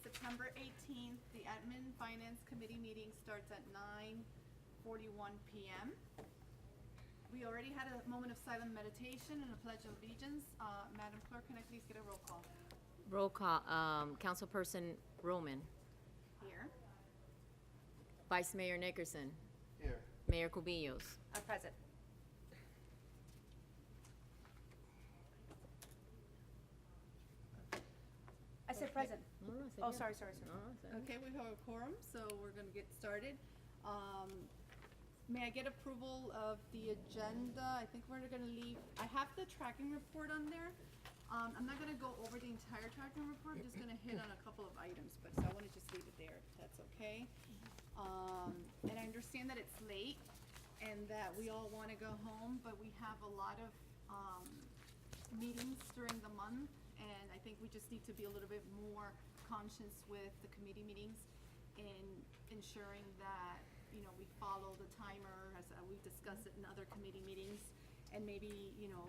September 18th. The Admin Finance Committee meeting starts at 9:41 p.m. We already had a moment of silent meditation and a pledge of allegiance. Madam Clerk, can I please get a roll call? Roll call, Councilperson Roman, Here. Vice Mayor Nickerson, Here. Mayor Cubillos. Present. I said present. Oh, sorry. Okay, we have a quorum, so we're gonna get started. May I get approval of the agenda? I think we're gonna leave, I have the tracking report on there. I'm not gonna go over the entire tracking report, I'm just gonna hit on a couple of items, but so I wanna just leave it there, if that's okay. And I understand that it's late and that we all wanna go home, but we have a lot of, meetings during the month, and I think we just need to be a little bit more conscious with the committee meetings in ensuring that, you know, we follow the timer as we've discussed it in other committee meetings. And maybe, you know,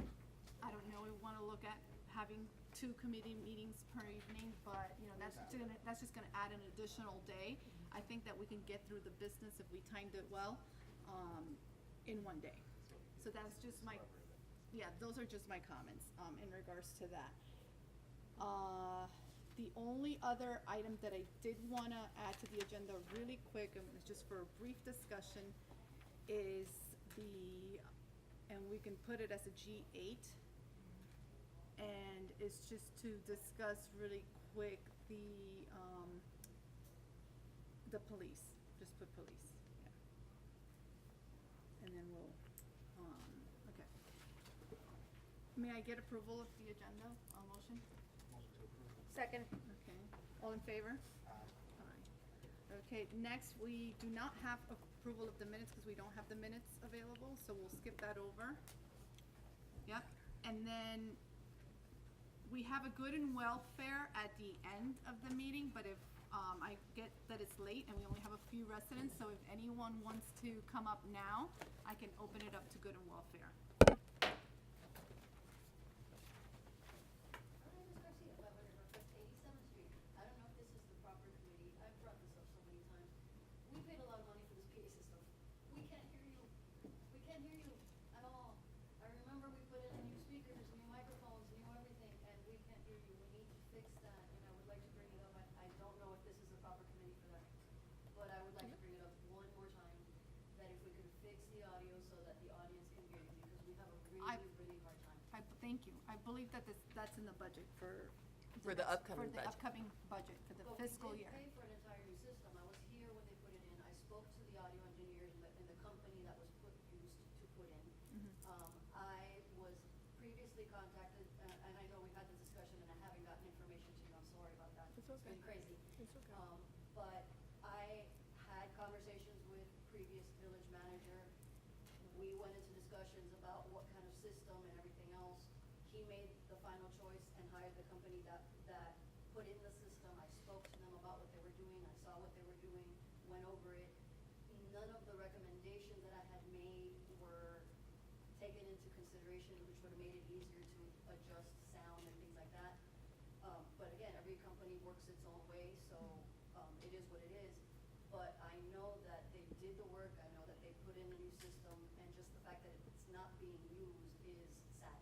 I don't know, we wanna look at having 2 committee meetings per evening, but, you know, that's just gonna add an additional day. I think that we can get through the business if we timed it well, in one day. So that's just my, yeah, those are just my comments, in regards to that. The only other item that I did wanna add to the agenda really quick, and it's just for a brief discussion, is and we can put it as a G8, and it's just to discuss really quick the police, just put police, yeah. And then we'll, okay. May I get approval of the agenda, motion? Second. Okay, all in favor? Aye. Okay, next, we do not have approval of the minutes because we don't have the minutes available, so we'll skip that over. Yep, and then we have a good and welfare at the end of the meeting, but if, I get that it's late and we only have a few residents, so if anyone wants to come up now, I can open it up to good and welfare. My name is Garcia, 500 Northwest 87th Street. I don't know if this is the proper committee. I've brought this up so many times. We paid a lot of money for this PA system. We can't hear you. We can't hear you at all. I remember we put in new speakers, new microphones, new everything, and we can't hear you. We need to fix that, and I would like to bring it up. I don't know if this is the proper committee for that, but I would like to bring it up one more time, that if we could fix the audio so that the audience can hear you, because we have a really hard time. Thank you. I believe that that's in the budget for. For the upcoming For the budget. upcoming budget, for the fiscal year. But we did pay for an entire new system. I was here when they put it in. I spoke to the audio engineers and the company that was used to put in. I was previously contacted, and I know we've had the discussion and I haven't gotten information to you. I'm sorry about that. It's okay. It's been crazy. It's okay. But I had conversations with previous village manager. We went into discussions about what kind of system and everything else. He made the final choice and hired the company that put in the system. I spoke to them about what they were doing. I saw what they were doing, went over it. None of the recommendations that I had made were taken into consideration, which would have made it easier to adjust sound and things like that. But again, every company works its own way, so it is what it is. But I know that they did the work. I know that they put in a new system, and just the fact that it's not being used is sad.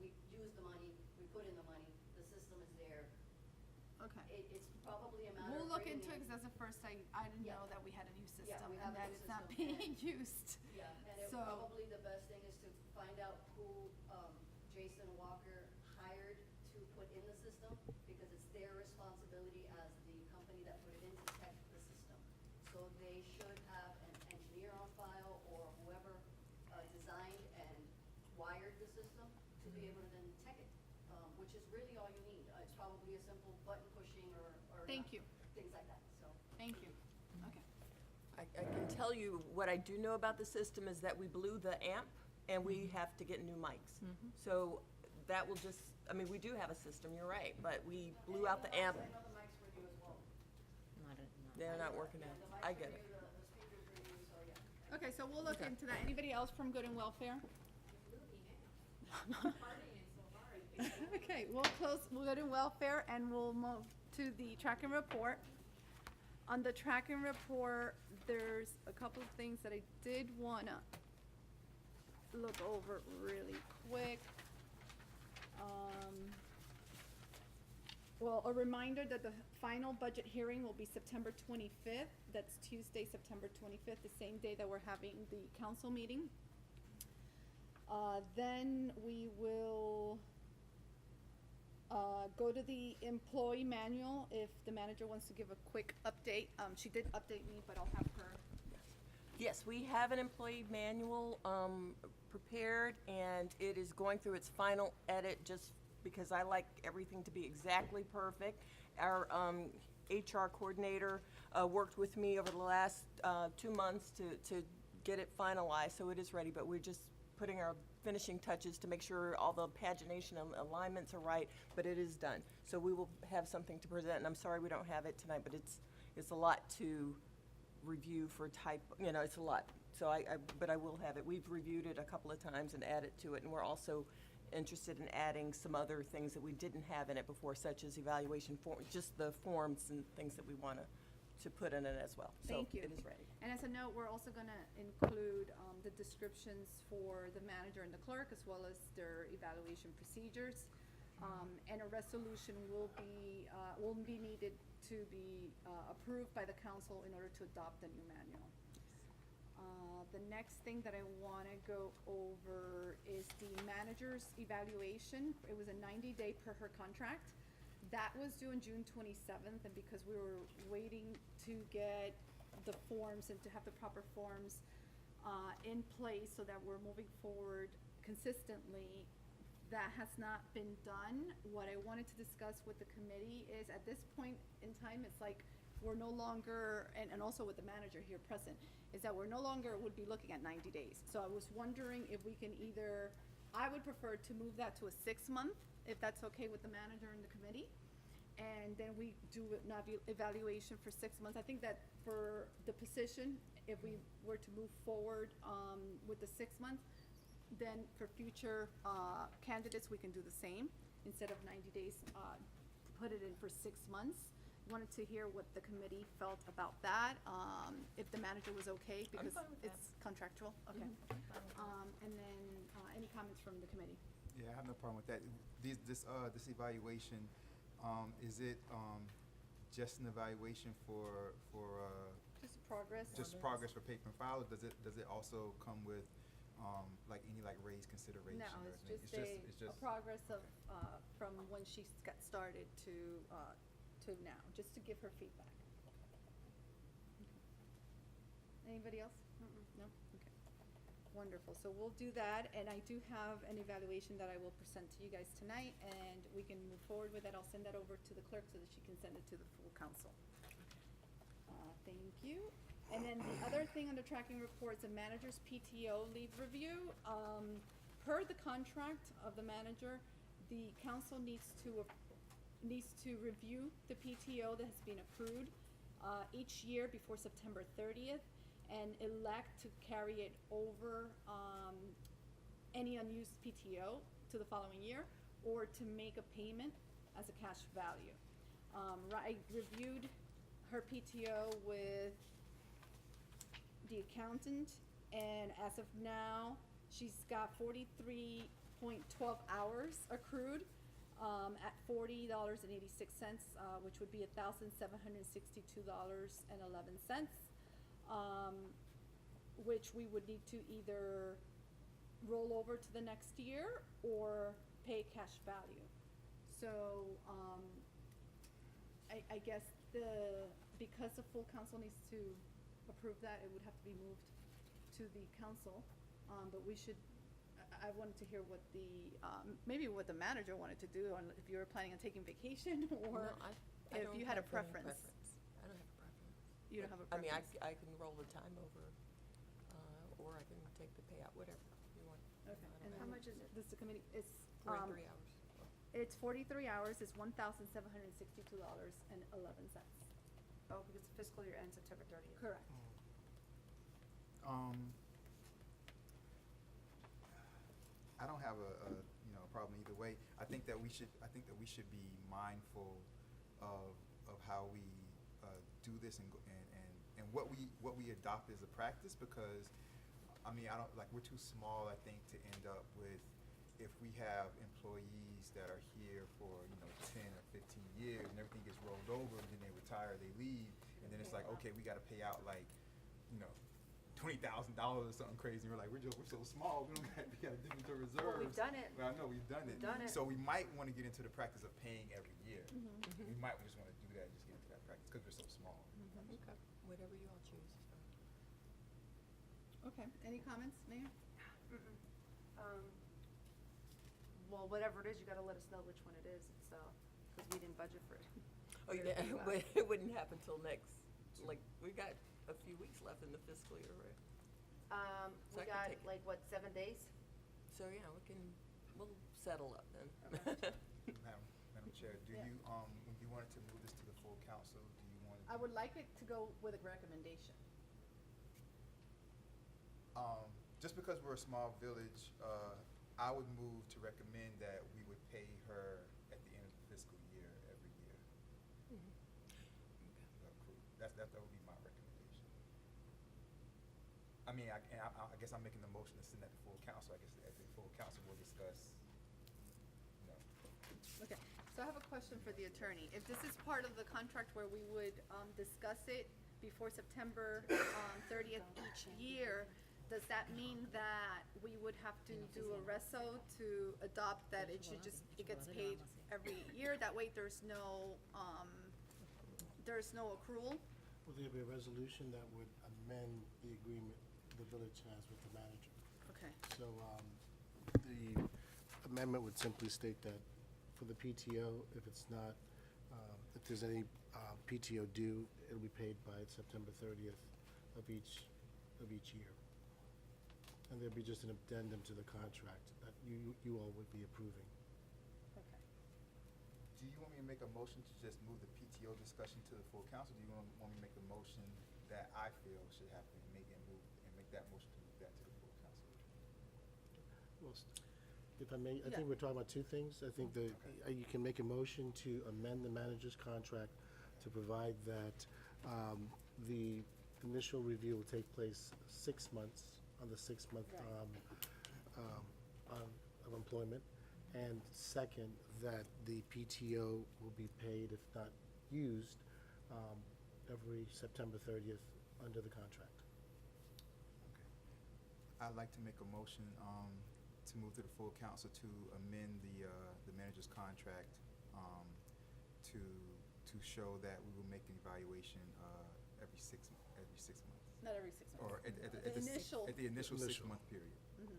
We used the money, we put in the money, the system is there. Okay. It's probably a matter of We'll look bringing into it, in- because that's the first I didn't Yeah. know that we had a new system Yeah, we and have a that new it's not system, being and- used. Yeah, and So- probably the best thing is to find out who Jason Walker hired to put in the system, because it's their responsibility as the company that put it in to tech the system. So they should have an engineer on file or whoever designed and wired the system to be able to then tech it, which is really all you need. It's probably a simple button pushing or Thank you. things like that, so. Thank you. Okay. I can tell you, what I do know about the system is that we blew the amp, and we have to get new mics. So that will just, I mean, we do have a system, you're right, but we blew out the amp. I know the mics were new as well. They're not working out. I get it. The speakers were new, so yeah. Okay, so we'll look Okay. into that. Anybody else from Good and Welfare? Okay, we'll close Good and Welfare and we'll move to the tracking report. On the tracking report, there's a couple of things that I did wanna look over really quick. Well, a reminder that the final budget hearing will be September 25th. That's Tuesday, September 25th, the same day that we're having the council meeting. Then we will go to the employee manual if the manager wants to give a quick update. She did update me, but I'll have her. Yes, we have an employee manual prepared, and it is going through its final edit just because I like everything to be exactly perfect. Our HR coordinator worked with me over the last 2 months to get it finalized, so it is ready, but we're just putting our finishing touches to make sure all the pagination and alignments are right, but it is done. So we will have something to present, and I'm sorry we don't have it tonight, but it's a lot to review for type, you know, it's a lot. So but I will have it. We've reviewed it a couple of times and added to it, and we're also interested in adding some other things that we didn't have in it before, such as evaluation form, just the forms and things that we want to put in it as well. Thank you. So it is ready. And as a note, we're also gonna include the descriptions for the manager and the clerk, as well as their evaluation procedures. And a resolution will be needed to be approved by the council in order to adopt the new manual. The next thing that I wanna go over is the manager's evaluation. It was a 90-day per her contract. That was due on June 27th, and because we were waiting to get the forms and to have the proper forms in place so that we're moving forward consistently, that has not been done. What I wanted to discuss with the committee is, at this point in time, it's like we're no longer, and also with the manager here present, is that we're no longer would be looking at 90 days. So I was wondering if we can either, I would prefer to move that to a 6-month, if that's okay with the manager and the committee. And then we do an evaluation for 6 months. I think that for the position, if we were to move forward with the 6 months, then for future candidates, we can do the same. Instead of 90 days, put it in for 6 months. Wanted to hear what the committee felt about that, if the manager was okay, because fine with that. it's contractual, okay. And then, any comments from the committee? Yeah, I have no problem with that. This evaluation, is it just an evaluation for Just progress? just progress for paper and file, or does it also come with like any like raise consideration? No, or it's anything? just a progress of, from when she got started to now, just to give her feedback. Okay. Anybody else? No? Okay. Wonderful. So we'll do that, and I do have an evaluation that I will present to you guys tonight, and we can move forward with that. I'll send that over to the clerk so that she can send it to the full council. Thank you. And then the other thing under tracking reports, a manager's PTO leave review. Per the contract of the manager, the council needs to review the PTO that has been accrued each year before September 30th, and elect to carry it over any unused PTO to the following year, or to make a payment as a cash value. I reviewed her PTO with the accountant, and as of now, she's got 43.12 hours accrued at $40.86, which would be $1,762.11, which we would need to either roll over to the next year or pay cash value. So I guess because the full council needs to approve that, it would have to be moved to the council, but we should, I wanted to hear what maybe what the manager wanted to do, on if you were planning on taking vacation, or No, I if don't you had a have any preference. I don't have a preference. You don't have a I mean, preference? I can roll the time over, or I can take the payout, whatever you want. Okay, and How then much is it? This is the committee, it's, 43 hours. it's 43 hours, it's $1,762.11. Oh, because the fiscal year ends September 30th. Correct. I don't have a problem either way. I think that we should be mindful of this and what we adopt as a practice, because I mean, I don't, like, we're too small, I think, to end up with, if we have employees that are here for, 10 or 15 years and everything gets rolled over and then they retire, they leave, and then it's like, okay, we gotta pay out like, $20,000 or something crazy. And we're like, we're so small, we gotta dip into reserves. Well, we've done it. Well, I know, we've done it. We've done it. So we might wanna get into the practice of paying every year. We might just wanna do that, just get into that practice, because we're so small. Okay, whatever you all choose. Okay, any comments, Mayor? Well, whatever it is, you gotta let us know which one it is, it's, cause we didn't budget for it. Oh, yeah, but it wouldn't happen till next, like, we got a few weeks left in the fiscal year, right? So We I can got, take it. like, what, 7 days? So, yeah, we'll settle up then. Madam Chair, do Yeah. you, when you wanted to move this to the full council, do you want? I would like it to go with a recommendation. Just because we're a small village, I would move to recommend that we would pay her at the end of the fiscal year every year. That would be my recommendation. I mean, I guess I'm making the motion to send that to full council. I guess at the full council we'll discuss, Okay, so I have a question for the attorney. If this is part of the contract where we would discuss it before September 30th each year, does that mean that we would have to do a reso to adopt that it gets paid every year? That way there's no accrual? Will there be a resolution that would amend the agreement the village has with the manager? Okay, So, the amendment would simply state that for the PTO, if it's not, if there's any, PTO due, it'll be paid by September 30th of each year. And there'd be just an addendum to the contract that you all would be approving. okay. Do you want me to make a motion to just move the PTO discussion to the full council? Do you want me to make a motion that I feel should happen and make that motion to move that to the full council? Well, if I may, I Yeah. think we're talking about two things. I think you can make a motion to amend the manager's contract to provide that the initial review will take place 6 months, on the 6th month of employment. And second, that the PTO will be paid, if not used, every September 30th under the contract. Okay. I'd like to make a motion to move to the full council to amend the manager's contract to show that we will make an evaluation every 6 months. Not every 6 months. Or at The initial. the initial Initial. 6-month period. Mhm.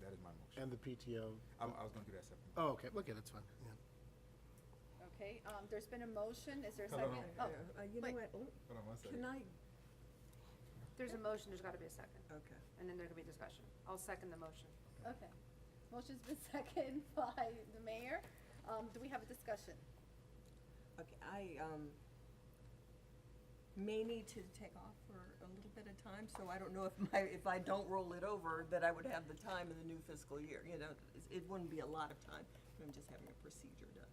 That is my motion. And the PTO, I was gonna do that separately. oh, okay, that's fine, yeah. Okay, there's been a motion, is there a Hold on. second? Oh, You know wait. what, Hold on one second. can I, There's a motion, there's gotta be a second, okay. and then there could be discussion. I'll second the motion. okay. Motion's been seconded by the mayor. Do we have a discussion? Okay, I may need to take off for a little bit of time, so I don't know if I don't roll it over, that I would have the time in the new fiscal year, it wouldn't be a lot of time, I'm just having a procedure done.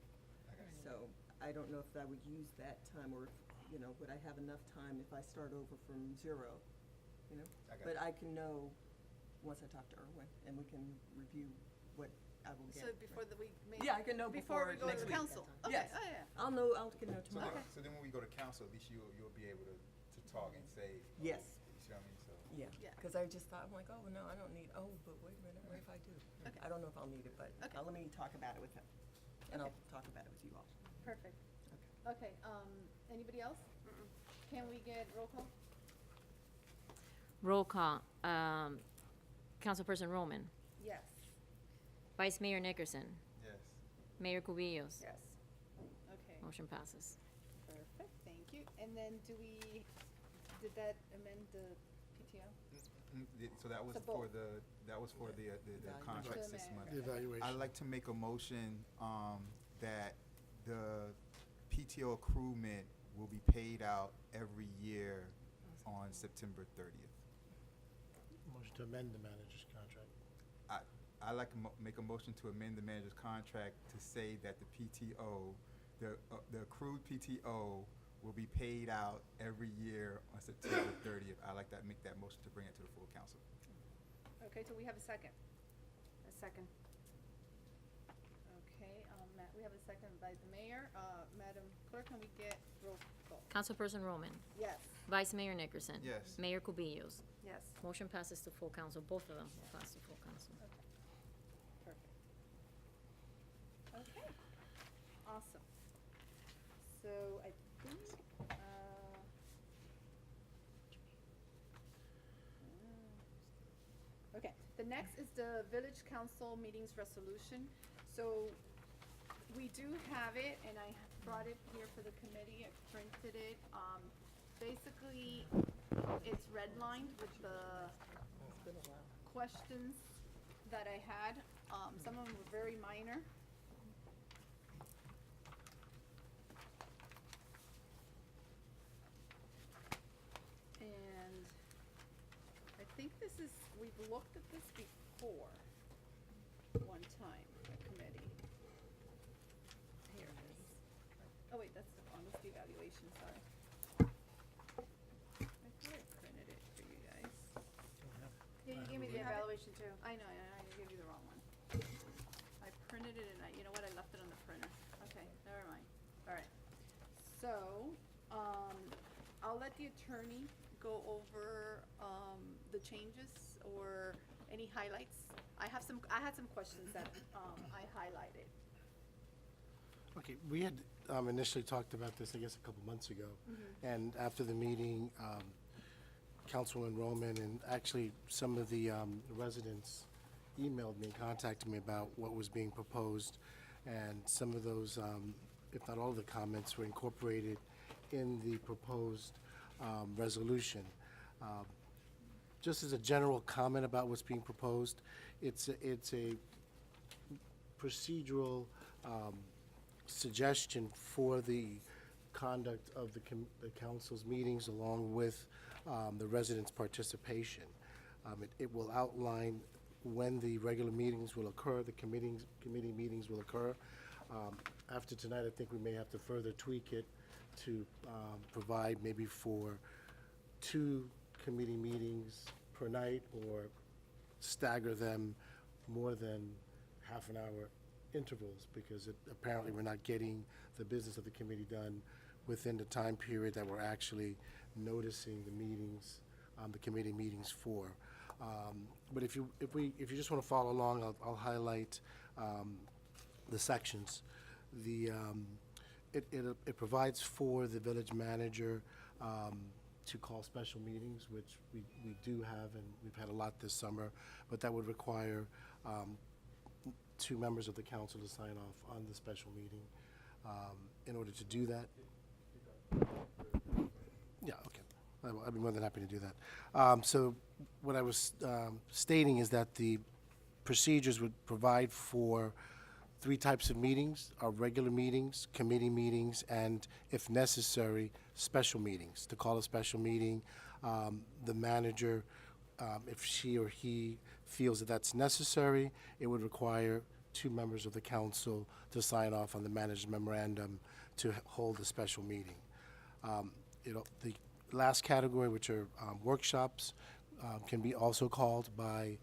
I got it. So, I don't know if I would use that time, or, would I have enough time if I start over from 0, I got But it. I can know, once I talk to Erwin, and we can review what I will get. So before we make. Yeah, I can know Before we before go next to week. council? Okay, Yes. oh, yeah. I can know tomorrow. So then when we go to council, at least you'll be able to talk and say. Yes. You see what I mean? So. Yeah, Yeah. because I just thought, I'm like, oh, no, I don't need, but wait a minute, what if I do? Okay. I don't know if I'll need it, but Okay. let me talk about it with him, and I'll Okay. talk about it with you all. Perfect. Okay. Okay, anybody else? Can we get roll call? Roll call. Councilperson Roman, Yes. Vice Mayor Nickerson, Yes. Mayor Cubillos. Yes. Okay, Motion passes. perfect, thank you. And then did that amend the PTO? So that was So for both. the Evaluation. contract To the 6 manager. months. The evaluation. I'd like to make a motion that the PTO accruement will be paid out every year on September 30th. Motion to amend the manager's contract. I'd like to make a motion to amend the manager's contract to say that the PTO, the accrued PTO will be paid out every year on September 30th. I'd like to make that motion to bring it to the full council. Okay, so we have a second. A second. Okay, we have a second by the mayor. Madam Clerk, can we get roll call? Councilperson Roman, Yes. Vice Mayor Nickerson. Yes. Mayor Cubillos. Yes. Motion passes to full council. Both of them will pass to full council. Okay, perfect. Okay, awesome. So I think, okay, the next is the village council meetings resolution. So we do have it, and I brought it here for the committee. I printed it. Basically, it's redlined with the questions that I had. Some of them were very minor. And I think this is, we've looked at this before, one time, a committee. Here it is. Oh wait, that's the wrong, that's the evaluation, sorry. I thought I printed it for you guys. Yeah, you gave me the You have it? evaluation too. I know, I gave you the wrong one. I printed it and you know what, I left it on the printer. Okay, never mind. All right. So, I'll let the attorney go over, the changes or any highlights. I had some questions that, I highlighted. Okay, we had initially talked about this, I guess, a couple months ago. And after the meeting, Councilwoman Roman and actually some of the residents emailed me and contacted me about what was being proposed. And some of those, if not all of the comments, were incorporated in the proposed resolution. Just as a general comment about what's being proposed, it's a procedural suggestion for the conduct of the council's meetings along with the residents' participation. It will outline when the regular meetings will occur, the committee meetings will occur. After tonight, I think we may have to further tweak it to provide maybe for 2 committee meetings per night or stagger them more than half-an-hour intervals, because apparently we're not getting the business of the committee done within the time period that we're actually noticing the meetings, the committee meetings for. But if you just want to follow along, I'll highlight the sections. It provides for the village manager to call special meetings, which we do have, and we've had a lot this summer, but that would require 2 members of the council to sign off on the special meeting. In order to do that, yeah, okay, I'd be more than happy to do that. So what I was stating is that the procedures would provide for 3 types of meetings: our regular meetings, committee meetings, and, if necessary, special meetings. To call a special meeting, the manager, if she or he feels that that's necessary, it would require 2 members of the council to sign off on the manager's memorandum to hold a special meeting. The last category, which are workshops, can be also called by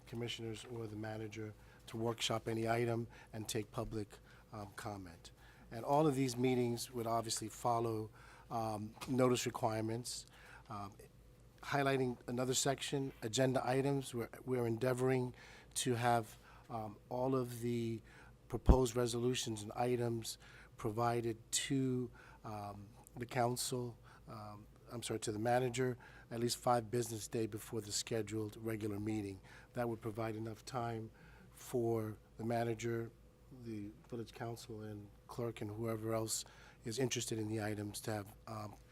commissioners or the manager to workshop any item and take public comment. And all of these meetings would obviously follow notice requirements. Highlighting another section, agenda items, we're endeavoring to have all of the proposed resolutions and items provided to the council, to the manager, at least 5 business days before the scheduled regular meeting. That would provide enough time for the manager, the village council, and clerk, and whoever else is interested in the items to have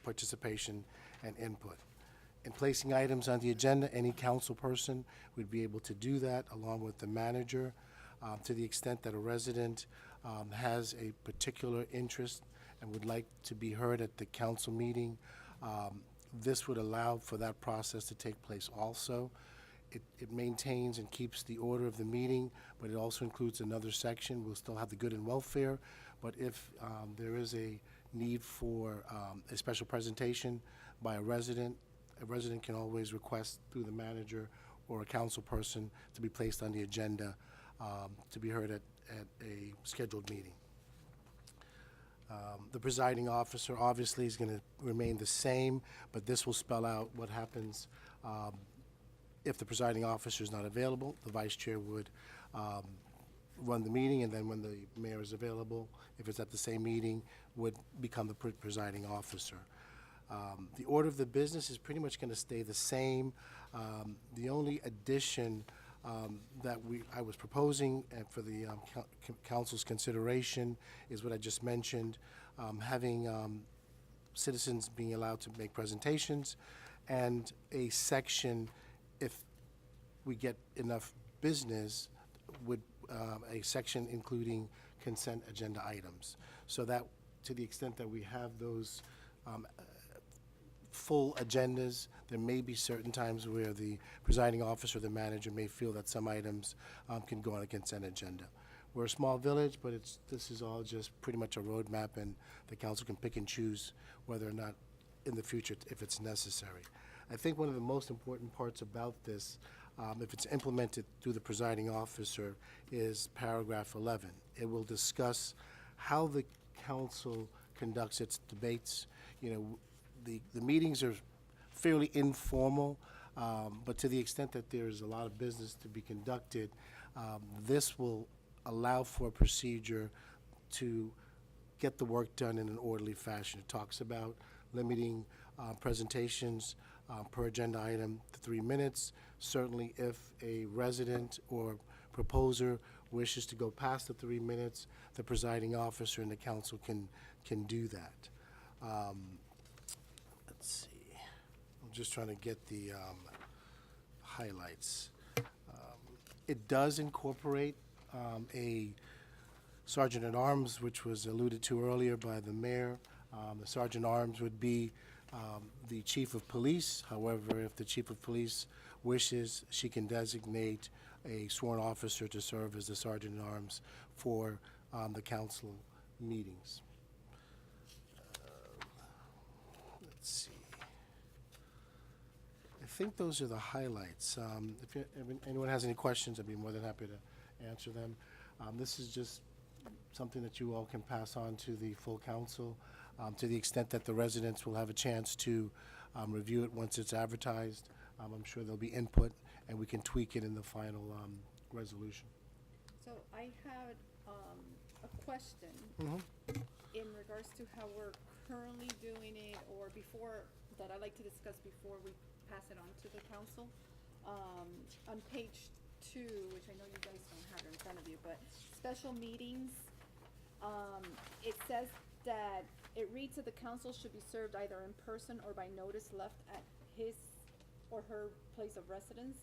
participation and input. In placing items on the agenda, any council person would be able to do that along with the manager. To the extent that a resident has a particular interest and would like to be heard at the council meeting, this would allow for that process to take place also. It maintains and keeps the order of the meeting, but it also includes another section. We'll still have the good and welfare, but if there is a need for a special presentation by a resident can always request through the manager or a council person to be placed on the agenda to be heard at a scheduled meeting. The presiding officer obviously is going to remain the same, but this will spell out what happens if the presiding officer is not available. The vice chair would run the meeting, and then when the mayor is available, if it's at the same meeting, would become the presiding officer. The order of the business is pretty much going to stay the same. The only addition that I was proposing for the council's consideration is what I just mentioned, having citizens being allowed to make presentations, and a section, if we get enough business, would a section including consent agenda items. So that, to the extent that we have those full agendas, there may be certain times where the presiding officer or the manager may feel that some items can go on a consent agenda. We're a small village, but this is all just pretty much a roadmap, and the council can pick and choose whether or not in the future, if it's necessary. I think one of the most important parts about this, if it's implemented through the presiding officer, is paragraph 11. It will discuss how the council conducts its debates. You know, the meetings are fairly informal, but to the extent that there's a lot of business to be conducted, this will allow for a procedure to get the work done in an orderly fashion. It talks about limiting presentations per agenda item to 3 minutes. Certainly, if a resident or proposer wishes to go past the 3 minutes, the presiding officer and the council can do that. Let's see. I'm just trying to get the highlights. It does incorporate a sergeant-at-arms, which was alluded to earlier by the mayor. The sergeant-at-arms would be the chief of police. However, if the chief of police wishes, she can designate a sworn officer to serve as the sergeant-at-arms for the council meetings. Let's see. I think those are the highlights. If anyone has any questions, I'd be more than happy to answer them. This is just something that you all can pass on to the full council, to the extent that the residents will have a chance to review it once it's advertised. I'm sure there'll be input, and we can tweak it in the final resolution. So I had a question in regards to how we're currently doing it, or before, that I'd like to discuss before we pass it on to the council. On page 2, which I know you guys don't have it in front of you, but special meetings, it says that it reads that the council should be served either in person or by notice left at his or her place of residence,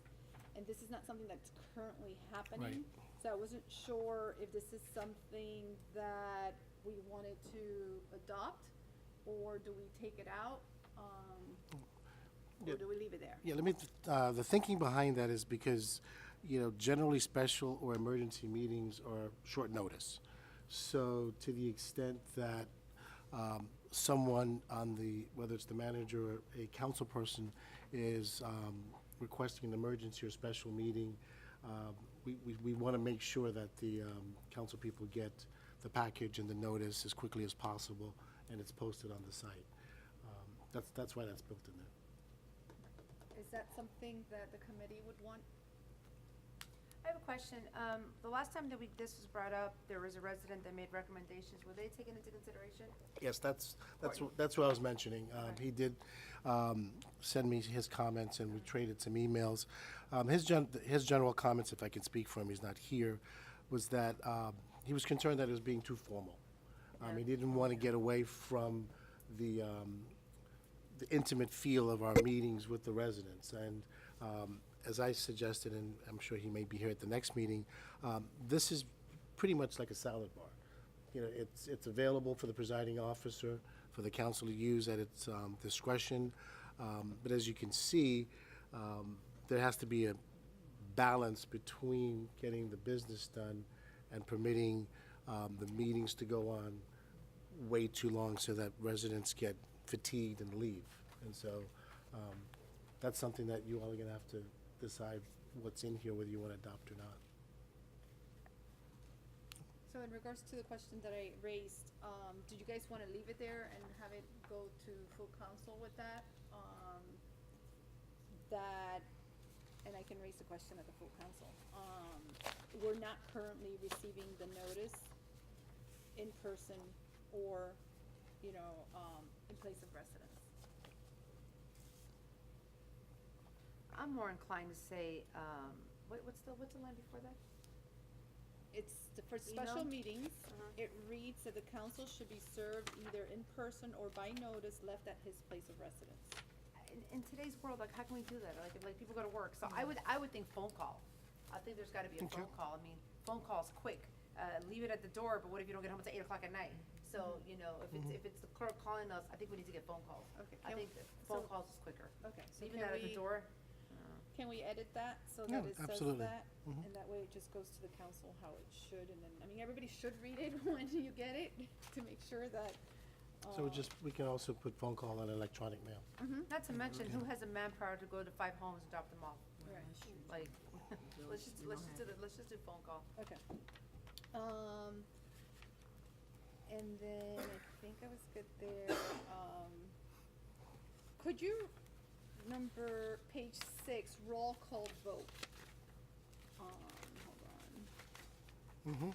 and this is not something that's currently happening. Right. So I wasn't sure if this is something that we wanted to adopt, or do we take it out, or do we leave it there? Yeah, let me, the thinking behind that is because, you know, generally special or emergency meetings are short notice. So to the extent that someone on the, whether it's the manager or a council person, is requesting an emergency or special meeting, we want to make sure that the council people get the package and the notice as quickly as possible, and it's posted on the site. That's why that's built in there. Is that something that the committee would want? I have a question. The last time that this was brought up, there was a resident that made recommendations. Were they taken into consideration? Yes, that's what I was mentioning. He did send me his comments, and we traded some emails. His general comments, if I can speak for him, he's not here, was that he was concerned that it was being too formal. He didn't want to get away from the intimate feel of our meetings with the residents. And as I suggested, and I'm sure he may be here at the next meeting, this is pretty much like a salad bar. You know, it's available for the presiding officer, for the council to use at its discretion. But as you can see, there has to be a balance between getting the business done and permitting the meetings to go on way too long so that residents get fatigued and leave. And so, that's something that you all are gonna have to decide what's in here, whether you wanna adopt or not. So in regards to the question that I raised, did you guys wanna leave it there and have it go to full council with that? And I can raise the question at the full council. We're not currently receiving the notice in person or, in place of residence. I'm more inclined to say, what's the line before that? For special Email? meetings, Uh-huh. it reads that the council should be served either in person or by notice left at his place of residence. In today's world, like, how can we do that? Like, people go to work, so I would think phone call. I think there's gotta be a phone call. I mean, phone call's quick. Leave it at the door, but what if you don't get home until 8 o'clock at night? So, if it's the clerk calling us, I think we need to get phone calls. Okay, I think that phone calls is quicker. Okay, so Leaving that at the door, can we edit that so Yeah, that it says absolutely. that? Mhm. And that way it just goes to the council how it should, and then, everybody should read it when you get it, to make sure that, So we can also put phone call and electronic mail. not to mention, who has a manpower to go to 5 homes and drop them off? Right. Like, let's just do phone call. Okay. And then I think I was good there. Could you, page 6, roll call vote? Hold on. Mm-hmm.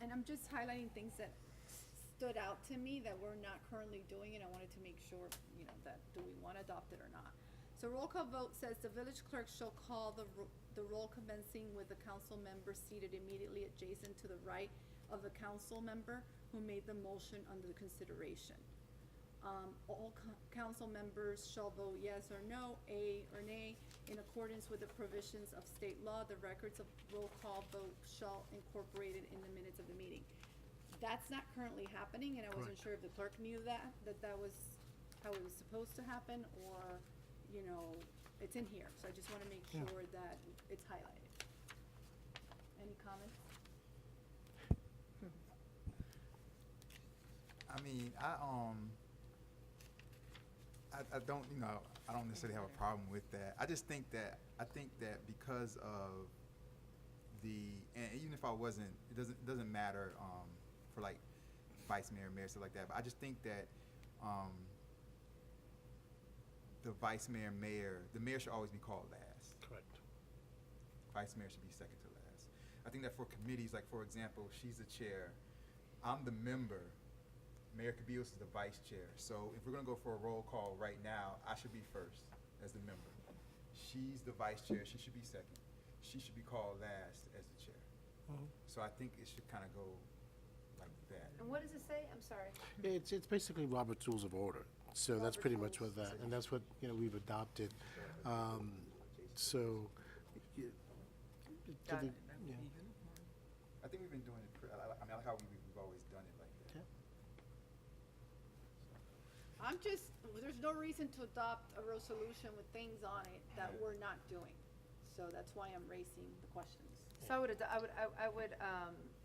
And I'm just highlighting things that stood out to me that we're not currently doing, and I wanted to make sure, that do we want to adopt it or not? So roll call vote says the village clerk shall call the roll commencing with the council member seated immediately adjacent to the right of the council member who made the motion under the consideration. All council members shall vote yes or no, A or nay, in accordance with the provisions of state law. The records of roll call vote shall incorporate it in the minutes of the meeting. That's not currently happening, and I wasn't Correct. sure if the clerk knew that was how it was supposed to happen, or, it's in here, so I just wanna make Yeah. sure that it's highlighted. Any comments? I don't, I don't necessarily have a problem with that. I think that because of and even if I wasn't, it doesn't matter, for like vice mayor, mayor, stuff like that, but I just think that, the vice mayor, the mayor should always be called last. Correct. Vice mayor should be second to last. I think that for committees, like for example, she's the chair, I'm the member, Mayor Cabillas is the vice chair. So if we're gonna go for a roll call right now, I should be first as the member. She's the vice chair, she should be second. She should be called last as the chair. So I think it should kinda go like that. And what does it say? I'm sorry. It's basically Robert's Rules of Order, so that's pretty much what that, and that's what, we've adopted. So, y- to Got the- it. yeah. I think we've been doing it, I like how we've always done it like that. Okay. There's no reason to adopt a resolution with things on it that we're not doing. So that's why I'm raising the questions. So I would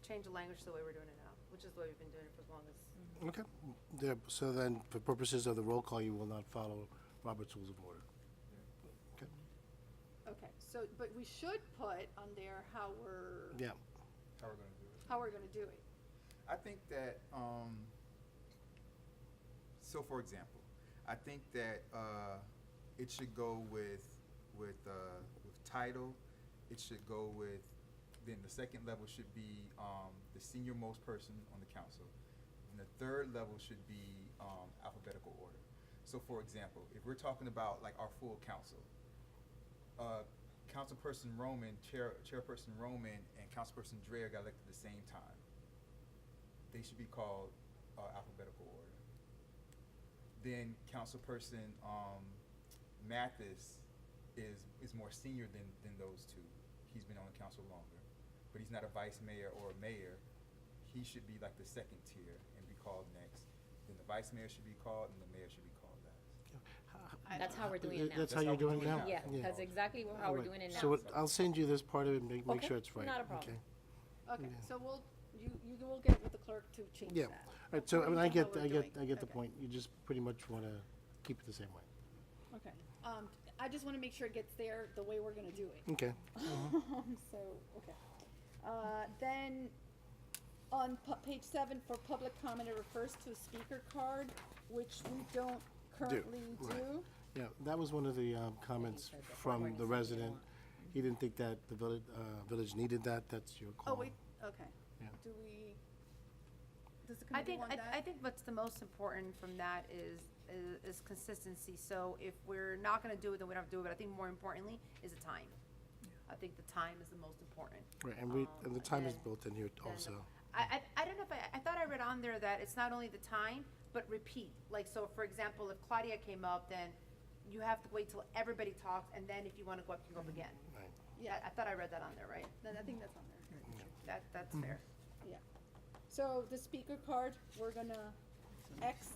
change the language to the way we're doing it now, which is the way we've been doing it for as long as. Okay, so then, for purposes of the roll call, you will not follow Robert's Rules of Order. Okay, Okay, so, but we should put on there how we're yeah, How we're gonna do it. how we're gonna do it. I think that, so for example, I think that, it should go with title, it should go with, then the second level should be, the senior most person on the council. And the third level should be, alphabetical order. So for example, if we're talking about like our full council, Councilperson Roman, Chairperson Roman, and Councilperson Dreyer got elected at the same time. They should be called, alphabetical order. Then Councilperson, Mathis is more senior than those two. He's been on the council longer, but he's not a vice mayor or a mayor. He should be like the second tier and be called next. Then the vice mayor should be called, and the mayor should be called last. That's how we're doing it now. That's how you're doing it now? Yeah, that's exactly how we're Alright, doing it now. So I'll send you this part of it, and make Okay, sure it's right. not a problem. Okay? Okay, Yeah. so you will get with the clerk to change Yeah. that. All right, so, I mean, I According to get, how I we're get, doing. I get the Okay. point. You just pretty much want to keep it the same way. Okay, I just wanna make sure it gets there the way we're gonna do it. Okay. So, okay. Then, on page 7, for public comment, it refers to a speaker card, which we don't currently right. do. Yeah, that was one of the comments said that. from Right. the resident. He didn't think that the village needed that. That's your call. Oh, wait, okay. Yeah. Do we, does the I committee think, want that? I think what's the most important from that is consistency. So if we're not gonna do it, then we don't have to do it, but I think more importantly is the time. I think the time is the most important. Right, and the time is then- built in here then the- also. I don't know if I thought I read on there that it's not only the time, but repeat. Like, so for example, if Claudia came up, then you have to wait till everybody talks, and then if you wanna go up, you can go up again. Right. Yeah, I thought I read that on there, right? then I think that's on there, That's fair. yeah. So the speaker card, we're gonna X,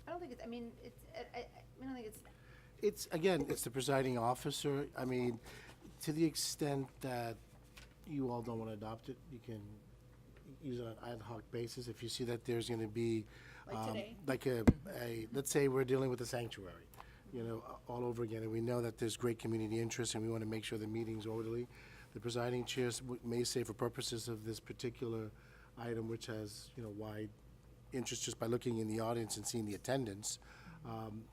I don't think it's, I mean, it's, I don't think it's, It's, again, it's the presiding officer. I mean, to the extent that you all don't want to adopt it, you can use it on an ad hoc basis. If you see that there's going to be, Like today? like let's say we're dealing with a sanctuary, you know, all over again, and we know that there's great community interest, and we want to make sure the meeting's orderly. The presiding chair may say, for purposes of this particular item, which has, you know, wide interest just by looking in the audience and seeing the attendance,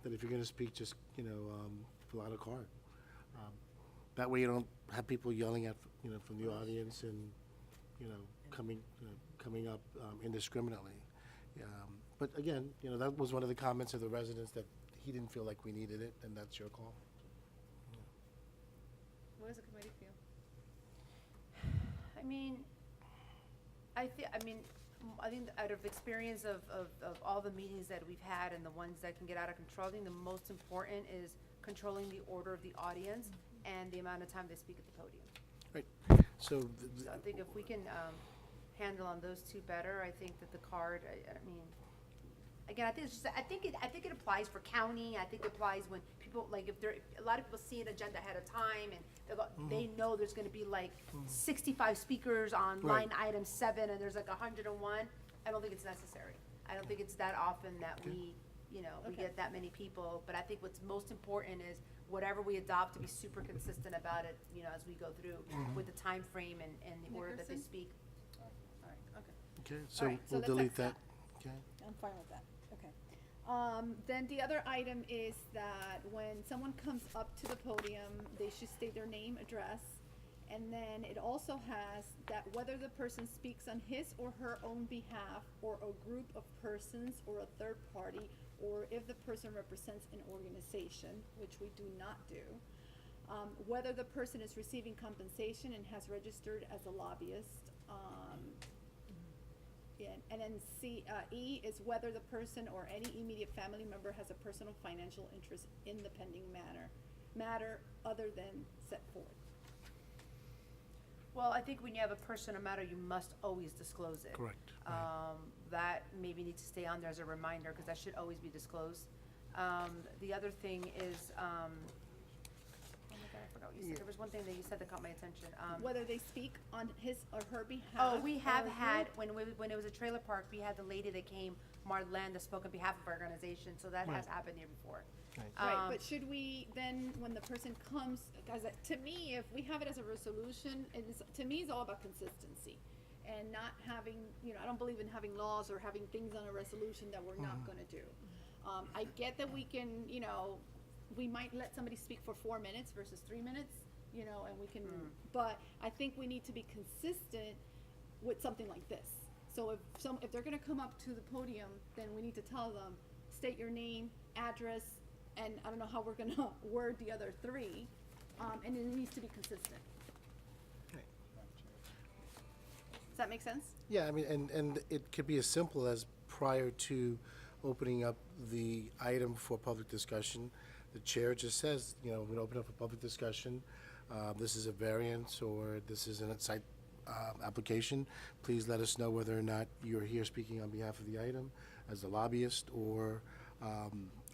that if you're going to speak, just, you know, fill out a card. That way you don't have people yelling at, you know, from the audience and, you know, coming up indiscriminately. But again, you know, that was one of the comments of the residents, that he didn't feel like we needed it, and that's your call. what does the committee feel? I mean, I think out of experience of all the meetings that we've had and the ones that can get out of control, I think the most important is controlling the order of the audience and the amount of time they speak at the podium. Right, so, So I think if we can, handle on those two better, I think that the card, I mean, again, I think it's just, I think it applies for county. I think it applies when people, like, if a lot of people see an agenda ahead of time and they know there's gonna be like 65 speakers on Right. line item 7 and there's like 101, I don't think it's necessary. I don't think it's that often that we, you know, we Okay. get that many people, but I think what's most important is whatever we adopt to be super consistent about it, you know, as we go through with the time frame and the order that they Nickerson? speak. All right, okay. okay, so right, so we'll let's delete X that. that. Okay, I'm fine with that, okay. Then the other item is that when someone comes up to the podium, they should state their name, address, and then it also has that whether the person speaks on his or her own behalf, or a group of persons, or a third party, or if the person represents an organization, which we do not do, whether the person is receiving compensation and has registered as a lobbyist, and then E is whether the person or any immediate family member has a personal financial interest in the pending matter other than set forth. Well, I think when you have a person or matter, you must always disclose it. correct. That maybe needs to stay on there as a reminder, because that should always be disclosed. The other thing is, oh my God, I forgot what you said. There was one thing that you said that caught my attention. Whether they speak on his or her behalf. Oh, we have or had, group- when it was a trailer park, we had the lady that came, Marlene, that spoke on behalf of our organization, so that has Right. happened here before. Right, but should we then, when the person comes, because to me, if we have it as a resolution, to me, it's all about consistency. And not having, you know, I don't believe in having laws or having things on a resolution that we're not gonna do. I get that we can, you know, we might let somebody speak for 4 minutes versus 3 minutes, you know, and we can, but I think we need to be consistent with something like this. So if they're gonna come up to the podium, then we need to tell them, state your name, address, and I don't know how we're gonna word the other 3, and it needs to be consistent. Does that make sense? Yeah, I mean, and it could be as simple as prior to opening up the item for public discussion, the chair just says, you know, we're gonna open up for public discussion. This is a variance, or this is an site application. Please let us know whether or not you're here speaking on behalf of the item as a lobbyist or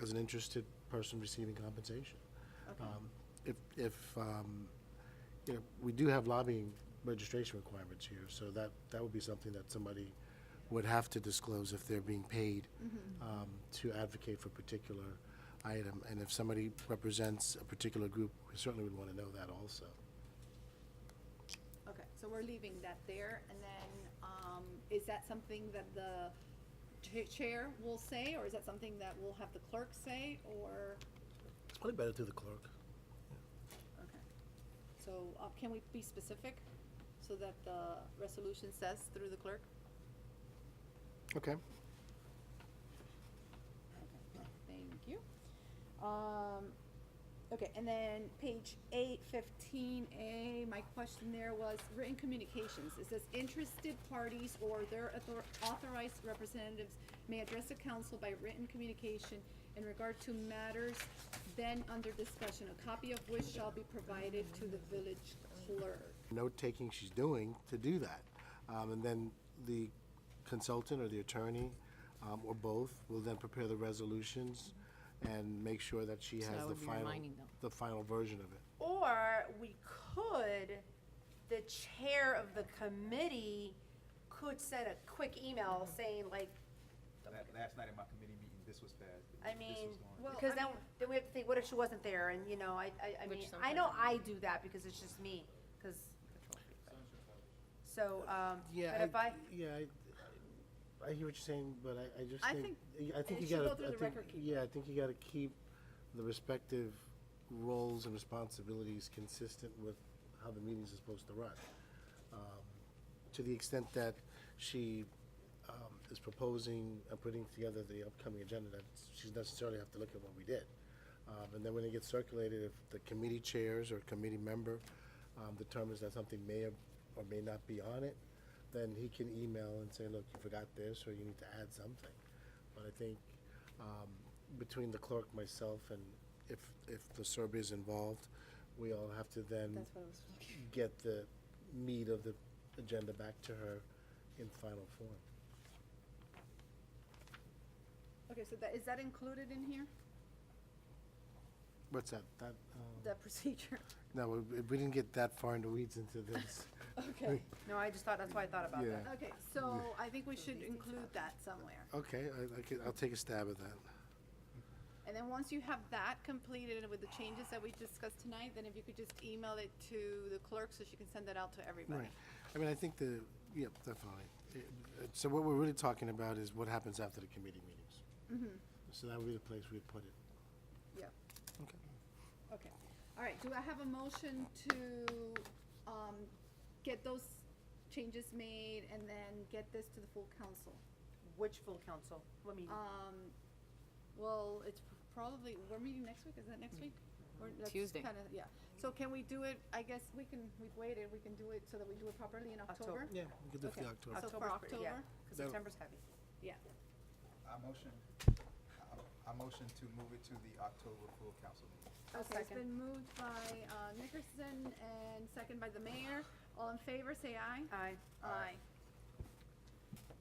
as an interested person receiving compensation. Okay. If you know, we do have lobbying registration requirements here, so that would be something that somebody would have to disclose if they're being paid to advocate for a particular item. And if somebody represents a particular group, we certainly would want to know that also. Okay, so we're leaving that there, and then, is that something that the chair will say, or is that something that we'll have the clerk say, or? It's probably better through the clerk. Okay. So, can we be specific, so that the resolution says through the clerk? Okay. Thank you. Okay, and then page 815A, my question there was written communications. It says interested parties or their authorized representatives may address the council by written communication in regard to matters then under discussion, a copy of which shall be provided to the village clerk. Note-taking she's doing to do that. And then the consultant or the attorney, or both, will then prepare the resolutions and make sure that she So has that the would be final, reminding them. the final version of it. Or we could, the chair of the committee could send a quick email saying like, Last night in my committee meeting, this was passed. I this mean, was going. Well, because I then, then we have to think, what if she wasn't there? And, you know, I Which mean, I know sometimes- I do that because it's just me, because. So, Yeah, but if I, I hear what you're saying, but I just I think, I think it you should gotta, go through I the think, record keeper. yeah, I think you gotta keep the respective roles and responsibilities consistent with how the meetings are supposed to run. To the extent that she is proposing and putting together the upcoming agenda, that she doesn't necessarily have to look at what we did. And then when it gets circulated, if the committee chairs or committee member determines that something may or may not be on it, then he can email and say, look, you forgot this, or you need to add something. But I think between the clerk, myself, and if the SERB is involved, we all have to then That's what I was looking. get the meat of the agenda back to her in final form. Okay, so is that included in here, What's that? the procedure? No, we didn't get that far in the weeds into this. Okay. no, I just thought, that's why I thought about Yeah. that. Okay, so I think we should include that somewhere. Okay, I'll take a stab at that. And then once you have that completed with the changes that we discussed tonight, then if you could just email it to the clerk so she can send it out to everybody. Right. I mean, I think yeah, definitely. So what we're really talking about is what happens after the committee meetings. Mm-hmm, So that would be the place we'd put it. yeah, Okay. okay. All right, do I have a motion to, get those changes made and then get this to the full council? Which full council? What meeting? Well, it's probably, we're meeting next week, is that next week? That's Tuesday. kinda, yeah. So can we do it, I guess we've waited, we can do it so that we do it properly in October? Yeah, we could do it for Okay. October. So for October's pretty- yeah, October? 'cause That'll- September's heavy. Yeah. I motion to move it to the October full council meeting. Okay, it's second. been moved by Nickerson and second by the mayor. All in favor, say aye. Aye. Aye.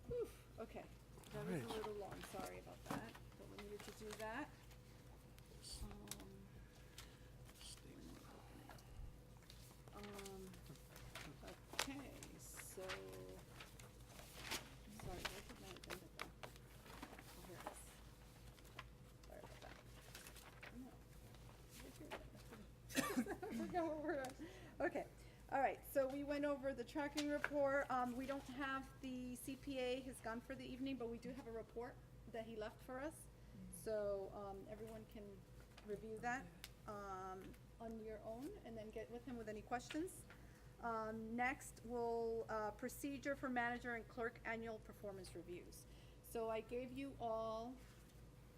Whew, okay, that was Alright. a little long, sorry about that, but we needed to do that. Okay, so, sorry, where did my agenda go? Oh, here it is. Sorry about that. No. I forgot what we're at. Okay, all right, so we went over the tracking report. We don't have the CPA has gone for the evening, but we do have a report that he left for us. So, everyone can review that, on your own and then get with him with any questions. Next, we'll, procedure for manager and clerk annual performance reviews. So I gave you all,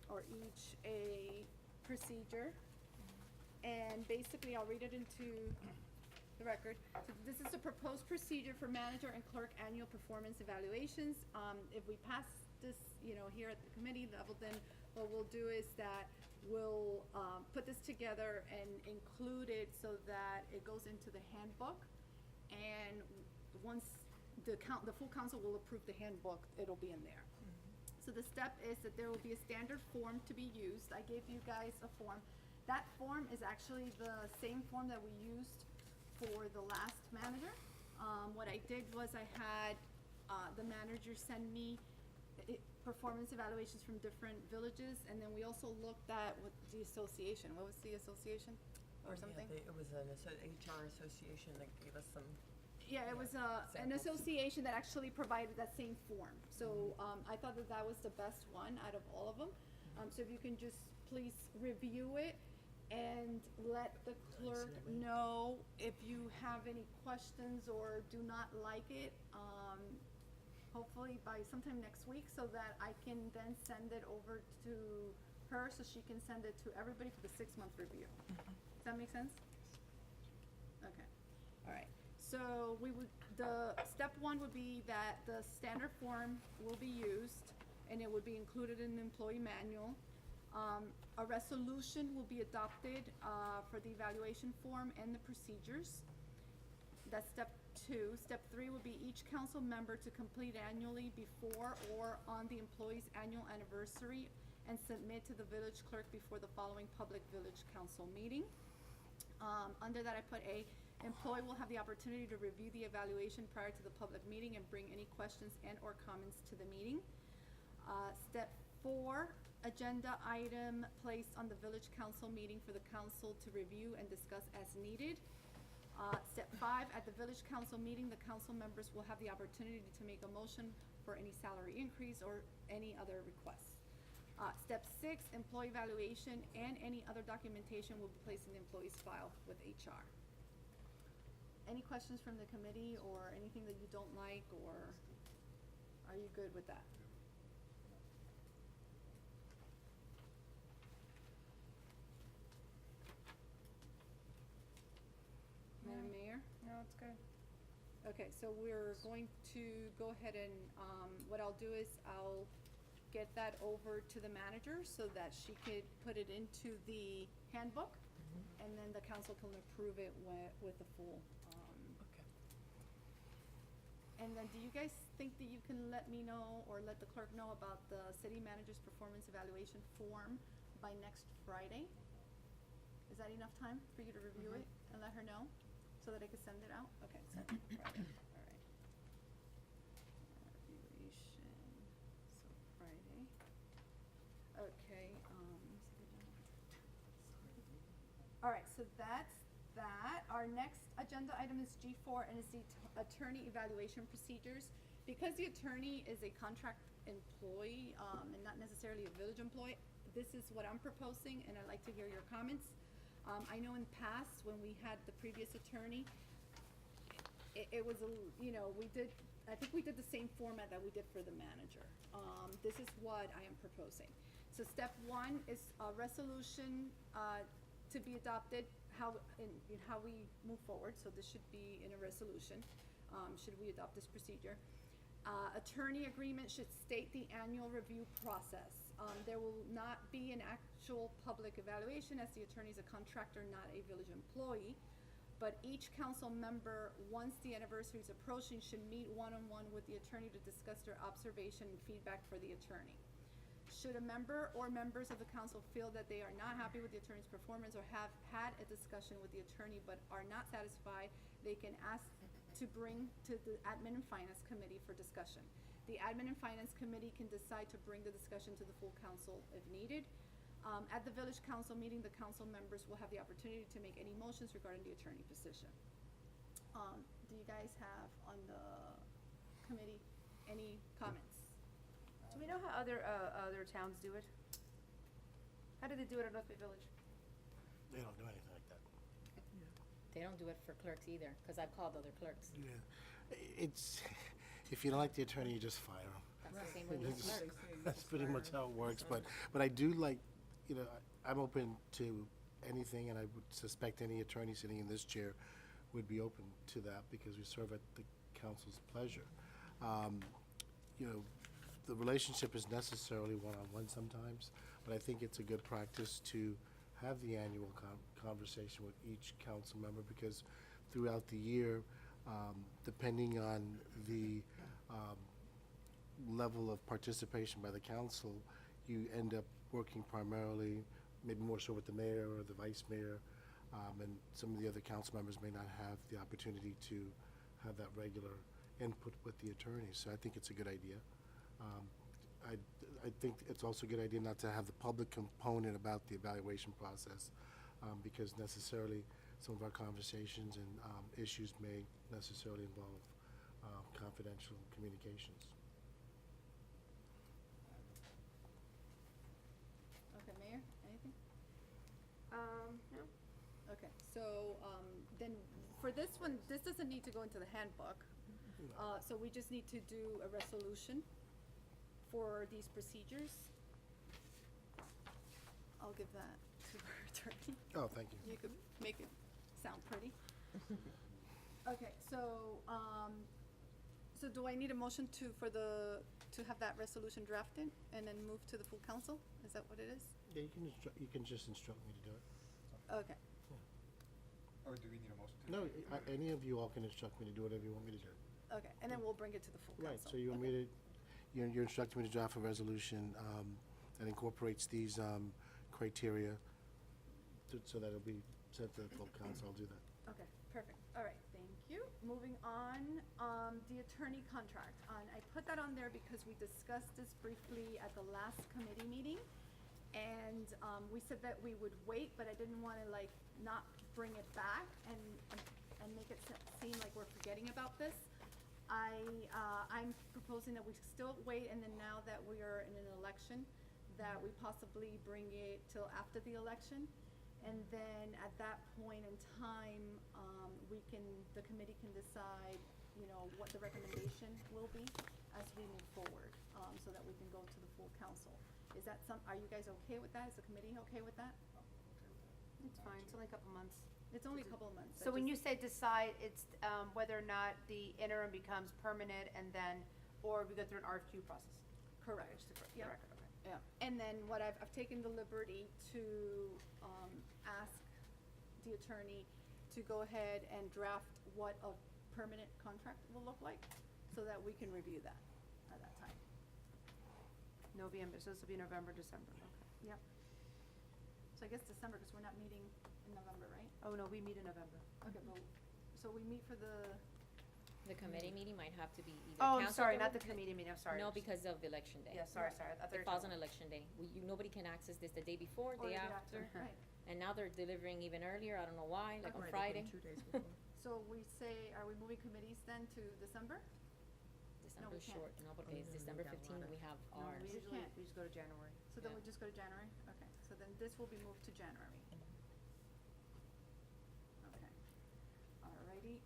or each, a procedure. And basically, I'll read it into the record. So this is a proposed procedure for manager and clerk annual performance evaluations. If we pass this, here at the committee level, then what we'll do is that we'll, put this together and include it so that it goes into the handbook. And once the full council will approve the handbook, it'll be in there. So the step is that there will be a standard form to be used. I gave you guys a form. That form is actually the same form that we used for the last manager. What I did was I had, the manager send me performance evaluations from different villages, and then we also looked at what the association, what was the association or something? It was an HR association that gave us some. Yeah, it was an samples. association that actually provided that same form. So I thought that that was the best one out of all of them. So if you can just please review it and let the clerk know if you have any questions or do not like it, hopefully by sometime next week, so that I can then send it over to her so she can send it to everybody for the 6-month review. Does that make sense? Okay, all right. So the step 1 would be that the standard form will be used, and it would be included in the employee manual. A resolution will be adopted for the evaluation form and the procedures. That's step 2. Step 3 would be each council member to complete annually before or on the employee's annual anniversary and submit to the village clerk before the following public village council meeting. Under that, I put A, employee will have the opportunity to review the evaluation prior to the public meeting and bring any questions and or comments to the meeting. Step 4, agenda item placed on the village council meeting for the council to review and discuss as needed. Step 5, at the village council meeting, the council members will have the opportunity to make a motion for any salary increase or any other requests. Step 6, employee evaluation and any other documentation will be placed in the employee's file with HR. Any questions from the committee or anything that you don't like, or are you good with that? Madam Mayor? No, it's good. Okay, so we're going to go ahead and, what I'll do is I'll get that over to the manager so that she could put it into the handbook, and then the council can approve it with the full, Okay. And then do you guys think that you can let me know or let the clerk know about the city manager's performance evaluation form by next Friday? Is that enough time for you to review it and let her know so that I can send it out? Okay, so Friday, all right. Evaluation, so Friday. Okay, all right, so that's that. Our next agenda item is G4, and is the attorney evaluation procedures. Because the attorney is a contract employee, and not necessarily a village employee, this is what I'm proposing, and I'd like to hear your comments. I know in the past, when we had the previous attorney, it was I think we did the same format that we did for the manager. This is what I am proposing. So step 1 is a resolution, to be adopted, how we move forward, so this should be in a resolution, should we adopt this procedure. Attorney agreement should state the annual review process. There will not be an actual public evaluation, as the attorney is a contractor, not a village employee, but each council member, once the anniversary is approaching, should meet one-on-one with the attorney to discuss their observation and feedback for the attorney. Should a member or members of the council feel that they are not happy with the attorney's performance or have had a discussion with the attorney but are not satisfied, they can ask to bring to the Admin and Finance Committee for discussion. The Admin and Finance Committee can decide to bring the discussion to the full council if needed. At the village council meeting, the council members will have the opportunity to make any motions regarding the attorney position. Do you guys have on the committee any comments? Do we know how other towns do it? How do they do it at North Bay Village? They don't do anything like that. They don't do it for clerks either, because I've called other clerks. Yeah. It's, if you don't like the attorney, you just fire him. That's the same with the It's- clerks. That's pretty much how it works, but I do like, I'm open to anything, and I would suspect any attorney sitting in this chair would be open to that, because we serve at the council's pleasure. The relationship is necessarily one-on-one sometimes, but I think it's a good practice to have the annual conversation with each council member, because throughout the year, depending on the level of participation by the council, you end up working primarily, maybe more so with the mayor or the vice mayor, and some of the other council members may not have the opportunity to have that regular input with the attorneys. So I think it's a good idea. I think it's also a good idea not to have the public component about the evaluation process, because necessarily some of our conversations and issues may necessarily involve confidential communications. Okay, Mayor, anything? No. Okay, so, then for this one, this doesn't need to go into the handbook. So we just need to do a resolution for these procedures. I'll give that to our attorney. Oh, thank you. You could make it sound pretty. Okay, so, so do I need a motion to have that resolution drafted and then move to the full council? Is that what it is? Yeah, you can just instruct me to do it. Okay, Or do we need a motion to? No, any of you all can instruct me to do whatever you want me to do. okay, and then we'll bring it to the full council. Right, so you want me to, you're instructing me to draft a resolution that incorporates these criteria so that it'll be sent to the full council. I'll do that. Okay, perfect. All right, thank you. Moving on, the attorney contract. I put that on there because we discussed this briefly at the last committee meeting. And, we said that we would wait, but I didn't wanna like not bring it back and make it seem like we're forgetting about this. I'm proposing that we still wait, and then now that we are in an election, that we possibly bring it till after the election. And then at that point in time, the committee can decide, you know, what the recommendation will be as we move forward, so that we can go to the full council. Is that are you guys okay with that? Is the committee okay with that? It's fine, it's only a couple months. It's only a couple of months. So when you say decide, it's whether or not the interim becomes permanent and then, or we go through an RFQ process? Correct. Just to Yeah. correct it, okay. Yeah, and then what I've taken the liberty to, ask the attorney to go ahead and draft what a permanent contract will look like, so that we can review that at that time. November, so this will be November, December, okay. Yep. So I guess December, because we're not meeting in November, right? Oh, no, we meet in November. Okay, but, so we meet for the, The committee meeting might have to be either Oh, I'm canceled sorry, or not the moved. committee meeting, I'm sorry. No, because of election day. Yeah, sorry, sorry. I thought you It were falls talking on election day. Nobody can access this the day before, or the day day after. right? And now they're delivering even earlier, I don't know why, like on Friday. So we say, are we moving committees then to December? December we can't. short, no, because December 15th, we have No, ours. we usually, can't. we just go to January. So then Yeah. we just go to January? Okay, so then this will be moved to January. Okay. Alrighty,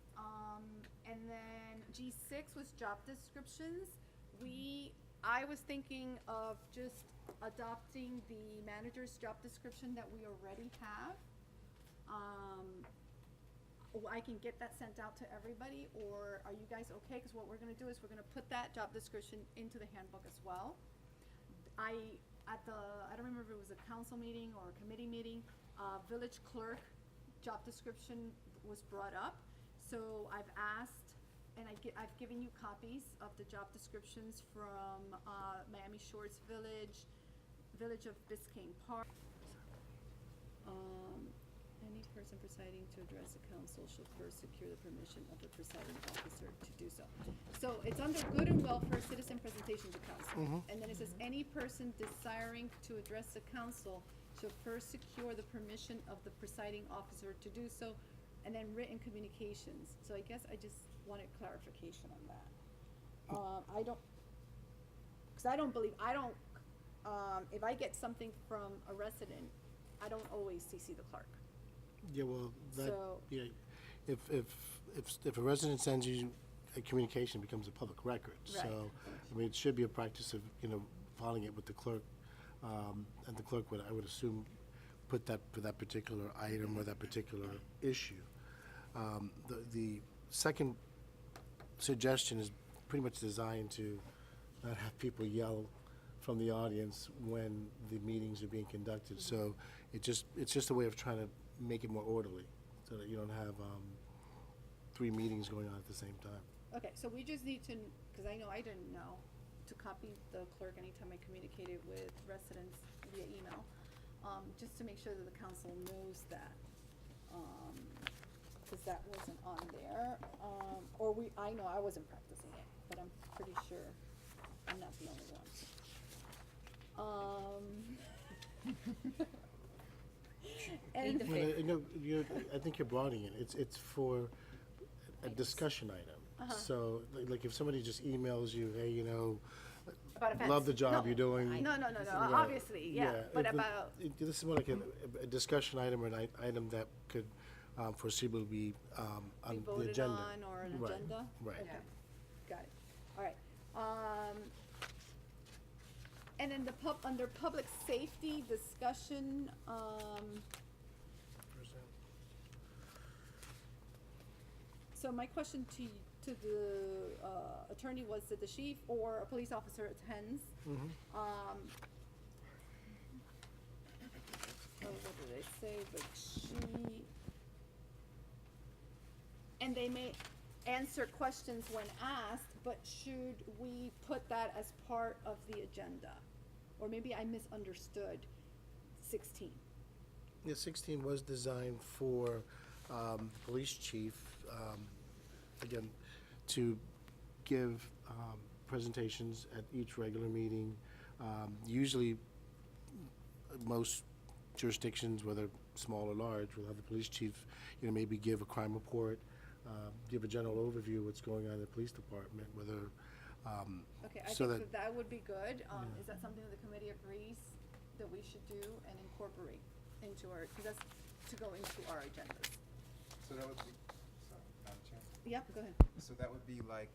and then G6 was job descriptions. I was thinking of just adopting the manager's job description that we already have. I can get that sent out to everybody, or are you guys okay? Cause what we're gonna do is we're gonna put that job description into the handbook as well. I don't remember if it was a council meeting or a committee meeting, village clerk job description was brought up. So I've asked, and I've given you copies of the job descriptions from, Miami Shores Village, Village of Biscayne Park. Any person presiding to address the council shall first secure the permission of the presiding officer to do so. So it's under good and welfare citizen presentation to council. And then it says, any person desiring to address the council shall first secure the permission of the presiding officer to do so, and then written communications. So I guess I just wanted clarification on that. If I get something from a resident, I don't always CC the clerk. Yeah, well, that, So- yeah, if a resident sends you a communication, it becomes a public record. Right. So, I mean, it should be a practice of, filing it with the clerk, and the clerk would, I would assume, put that for that particular item or that particular issue. The second suggestion is pretty much designed to not have people yell from the audience when the meetings are being conducted. So it's just a way of trying to make it more orderly, so that you don't have 3 meetings going on at the same time. Okay, so we just need to, because I know I didn't know, to copy the clerk anytime I communicated with residents via email, just to make sure that the council knows that. cause that wasn't on there, I know I wasn't practicing it, but I'm pretty sure I'm not the only one. Plead the And, fifth. No, I think you're broadening it. It's for a discussion item. So, like, if somebody just emails you, hey, you know, About a fence. love the job No, you're doing. no, Right. obviously, yeah, but it- about, This is more like a discussion item or an item that could foreseeably be be on the voted agenda. on or an Right, agenda? right. Okay, got it, all right. And then under public safety discussion, so my question to the attorney was that the chief or a police officer attends. Oh, what did I say, but and they may answer questions when asked, but should we put that as part of the agenda? Or maybe I misunderstood 16. Yeah, 16 was designed for the police chief, again, to give presentations at each regular meeting. Usually, most jurisdictions, whether small or large, will have the police chief, you know, maybe give a crime report, give a general overview of what's going on in the police department, whether, Okay, I so think that- that would be good. Is that something that the committee agrees that we should do and incorporate into our, because that's to go into our agendas? So that would be, sorry, Madam Chair. Yep, go ahead. So that would be like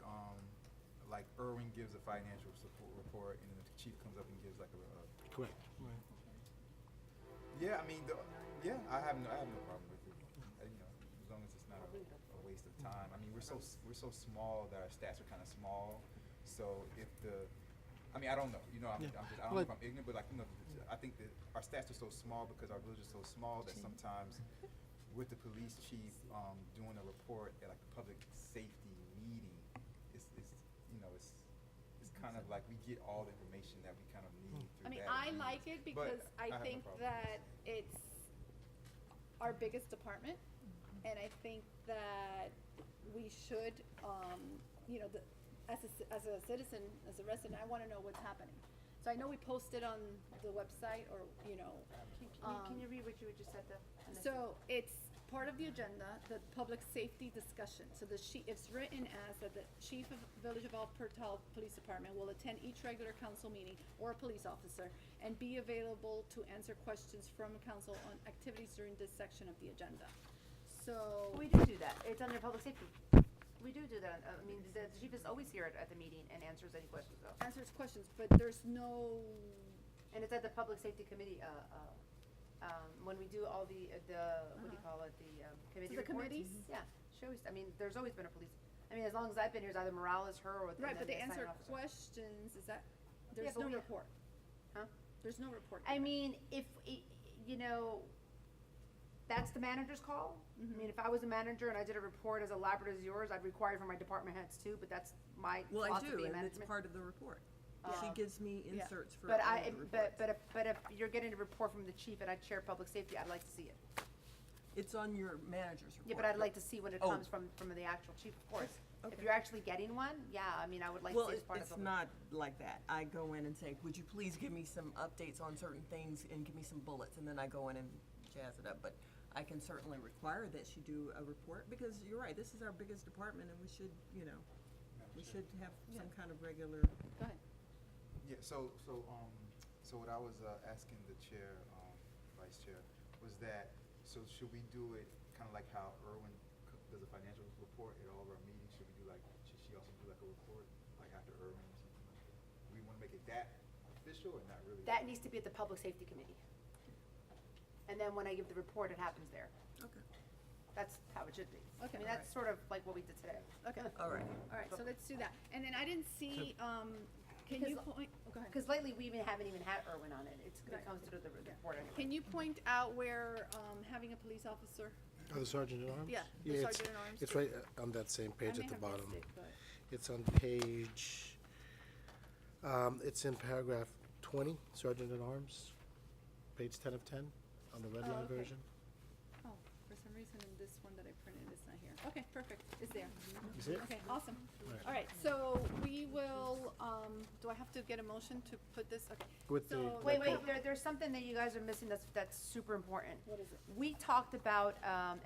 Irwin gives a financial support report, and then the chief comes up and gives like a correct. yeah, I mean, I have no problem with it. You know, as long as it's not a waste of time. I mean, we're so small that our stats are kind of small. So if I mean, I don't know. You know, I don't know if I'm ignorant, but like, you know, I think that our stats are so small because our village is so small that sometimes with the police chief doing a report at like a public safety meeting, it's you know, it's kind of like we get all the information that we kind of need through I mean, that I meeting. like it But because I have no think problem. that it's our biggest department. And I think that we should, you know, as a citizen, as a resident, I wanna know what's happening. So I know we posted on the website or, you know, Can you read what you just said though? so it's part of the agenda, the public safety discussion. So it's written as that the chief of Village of Albertal Police Department will attend each regular council meeting or a police officer and be available to answer questions from council on activities during this section of the agenda. So, We do that. It's under public safety. We do that. I mean, the chief is always here at the meeting and answers any questions though. answers questions, but there's no, And it's at the public safety committee, when we do all the, what do you call it, the committee the reports. committees? Yeah, she always, I mean, there's always been a police, I mean, as long as I've been here, it's either Morales, her, or the right, but they the answer assigned officer. questions, is that, there's but no we- report. Huh? There's no report. I given. mean, if, you know, that's the manager's call. I mean, if I was a manager and I did a report as elaborate as yours, I'd require it from my department heads too, but that's my Well, I philosophy do, of and it's management. part of the report. She Um, gives me yeah. inserts for But all I, of the reports. but if you're getting a report from the chief and I chair public safety, I'd like to see it. It's on your manager's report. Yeah, but I'd like to see when it Oh. comes from the actual chief, of course. If Okay. you're actually getting one, yeah, I mean, I would like to Well, see it as part of it's public. not like that. I go in and say, would you please give me some updates on certain things and give me some bullets, and then I go in and jazz it up. But I can certainly require that she do a report, because you're right, this is our biggest department, and we should, you know, we should have some kind of regular. Go ahead. Yeah, so what I was asking the chair, vice chair, was that, so should we do it kind of like how Irwin does a financial report at all of our meetings? Should we do like, should she also do like a report, like after Irwin or something like that? We want to make it that official or not really? That needs to be at the public safety committee. And then when I give the report, it happens there. Okay. That's how it should be. Okay. I mean, that's sort of like what we did today. Okay. All right. All right, so let's do that. And then I didn't see, can you point, oh, go ahead. Because lately, we haven't even had Irwin on it. It Right. comes through the report anyway. Can you point out where, having a police officer? Oh, the sergeant at arms? Yeah, the it's- sergeant at arms. It's right on that same I page may at the have bottom. missed it, but- It's on page, it's in paragraph 20, sergeant at arms, page 10 of 10, on the red Oh, line okay. version. Oh, for some some reason in this one that I printed, it's not here. Okay, perfect, it's there. Is it? Okay, awesome. Right. All right, so we will, do I have to get a motion to put this, okay. With the- So- Wait, there's something that you guys are missing that's super important. What is it? We talked about,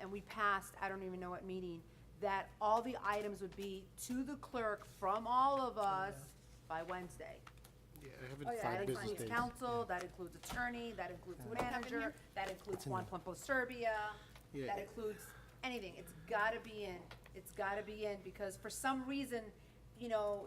and we passed, I don't even know what meeting, that all the items would be to the clerk from all of us by Wednesday. Yeah, I have Oh, it yeah, That five business includes days. council, that includes attorney, that includes Would it have in manager, here? that includes It's in Juan there. Pompo Serbia, Yeah. that includes anything. It's gotta be in. It's gotta be in, because for some reason, you know,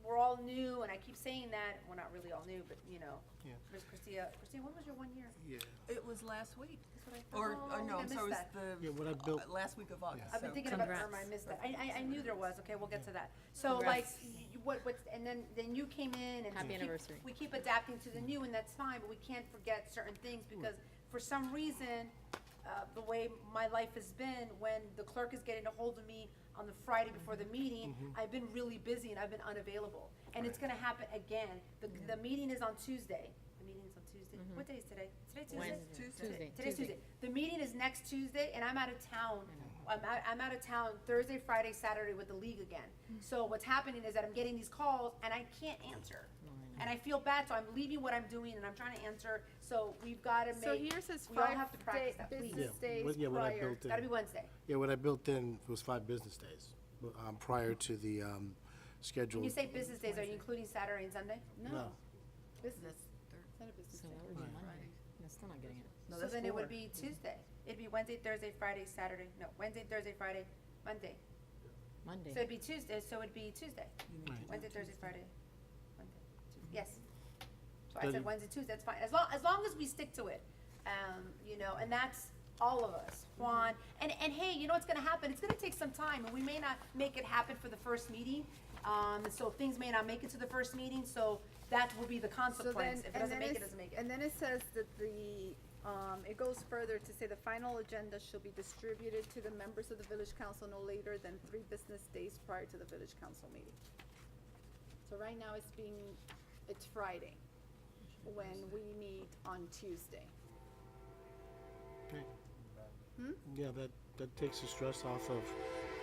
we're all new, and I keep saying that, we're not really all new, but, Yeah. Ms. Christina, when was your 1 year? Yeah, It was last week, That's what I or thought. no, I I'm missed sorry, it that. was Yeah, what I built- last week of August. I've been so- thinking about Congrats. Irma, I missed that. I knew there was, okay, we'll get to that. So like, what's, and then you came in and. Happy we keep- anniversary. We keep adapting to the new, and that's fine, but we can't forget certain things, because for some reason, the way my life has been, when the clerk is getting a hold of me on the Friday before the meeting, I've been really busy and I've been unavailable. And it's gonna happen again. The meeting is on Tuesday. The meeting is on Tuesday. What day is today? Today Tuesday? Tuesday. Today's Tuesday. The meeting is next Tuesday, and I'm out of town. I'm out of town Thursday, Friday, Saturday with the league again. So what's happening is that I'm getting these calls, and I can't answer. And I feel bad, so I'm leaving what I'm doing, and I'm trying to answer, so we've gotta So make, here says we all five have to practice that, please. business Yeah, days what- yeah, what I prior. built in. Gotta be Wednesday. Yeah, what I built in was 5 business days, prior to the schedule. When you say business days, are you including Saturday and Sunday? No, business, it's not a business So day. that would be Monday. That's still not getting it. No, So that's then it would 4. be Tuesday. It'd be Wednesday, Thursday, Friday, Saturday, no, Wednesday, Thursday, Friday, Monday. Monday. So it'd be Tuesday, so it'd be Tuesday. Right. Wednesday, Thursday, Friday, Monday, Tuesday, yes. So I But said it- Wednesday, Tuesday, that's fine, as long as we stick to it, and that's all of us, Juan, and hey, you know what's gonna happen, it's gonna take some time, and we may not make it happen for the first meeting, and so things may not make it to the first meeting, so that will be the So consequence, then, if it doesn't make it, it doesn't make it. and then it says that it goes further to say the final agenda shall be distributed to the members of the village council no later than 3 business days prior to the village council meeting. So right now it's Friday, when we meet on Tuesday. Okay. Hmm? Yeah, that takes the stress off of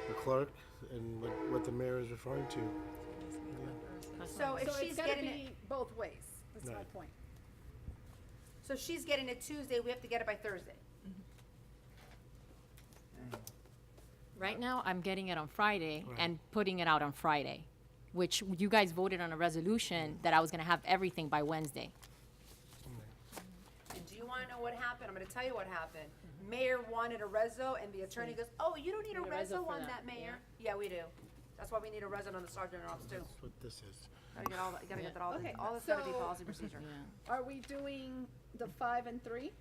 the clerk and what the mayor is referring to. Yeah. So if So she's it's gotta getting it, be both ways, that's my Right. point. so she's getting it Tuesday, we have to get it by Thursday. Right now, I'm getting it on Friday Right. and putting it out on Friday, which you guys voted on a resolution that I was gonna have everything by Wednesday. And do you wanna know what happened? I'm gonna tell you what happened. Mayor wanted a reso, and the attorney goes, oh, you don't need a Need a reso reso for on that, that, Mayor? Yeah, we do. That's why we need a reso on the sergeant at office too. That's what this is. Gotta get all that, gotta get that Okay, all this gotta be so- policy procedure. Yeah. Are we doing the 5 and 3?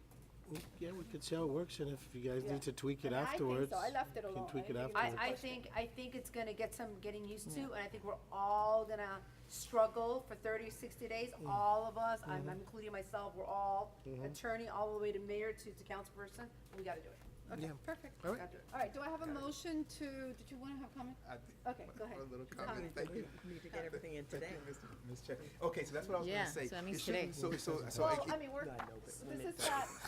Yeah, we could see how it works, and if you guys Yeah. need to tweak it I mean, I think afterwards. so. I left it you can alone. tweak I it didn't think it was afterwards. I think it's gonna get some getting used to, and I think we're all gonna struggle for 30, 60 days, all of us, I'm including myself, we're all, attorney, all the way to mayor to councilperson, we gotta do it. Okay, Yeah. perfect. All right. Gotta do it. All right, do I have a motion to, did you wanna have comment? I think- Okay, go ahead. A little Comment. comment, thank you. Need to get everything in today. Thank you, Ms. Chair. Okay, so that's what I was Yeah, gonna say. so that means It shouldn't- today. So, Well, it- I mean, this is not being passed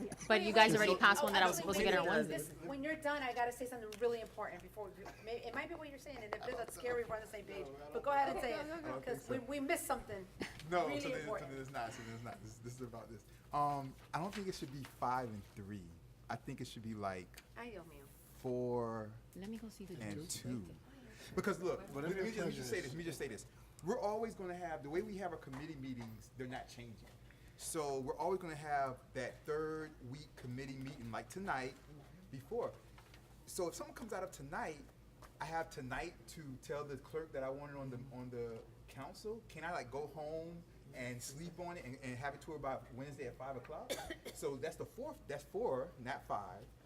yet. But you guys already So- passed one that I was Actually, supposed to get on wait, Wednesday. When you're done, I gotta say something really important before, it might be what you're saying, and if there's a scary, we're on the same page, but go ahead and say it, Okay, because so- we missed something No, really so then important. it's not, this is about this. I don't think it should be 5 and 3. I think it should be like Ay, Dios mío. 4 Let me go see the and juice. 2. Because look, Whatever let me your just pleasure say this, let me just say this. We're always gonna have, the way we have our committee meetings, they're not changing. So we're always gonna have that 3rd week committee meeting like tonight before. So if someone comes out of tonight, I have tonight to tell the clerk that I want it on the council. Can I like go home and sleep on it and have it to her by Wednesday at 5 o'clock? So that's that's 4, not 5.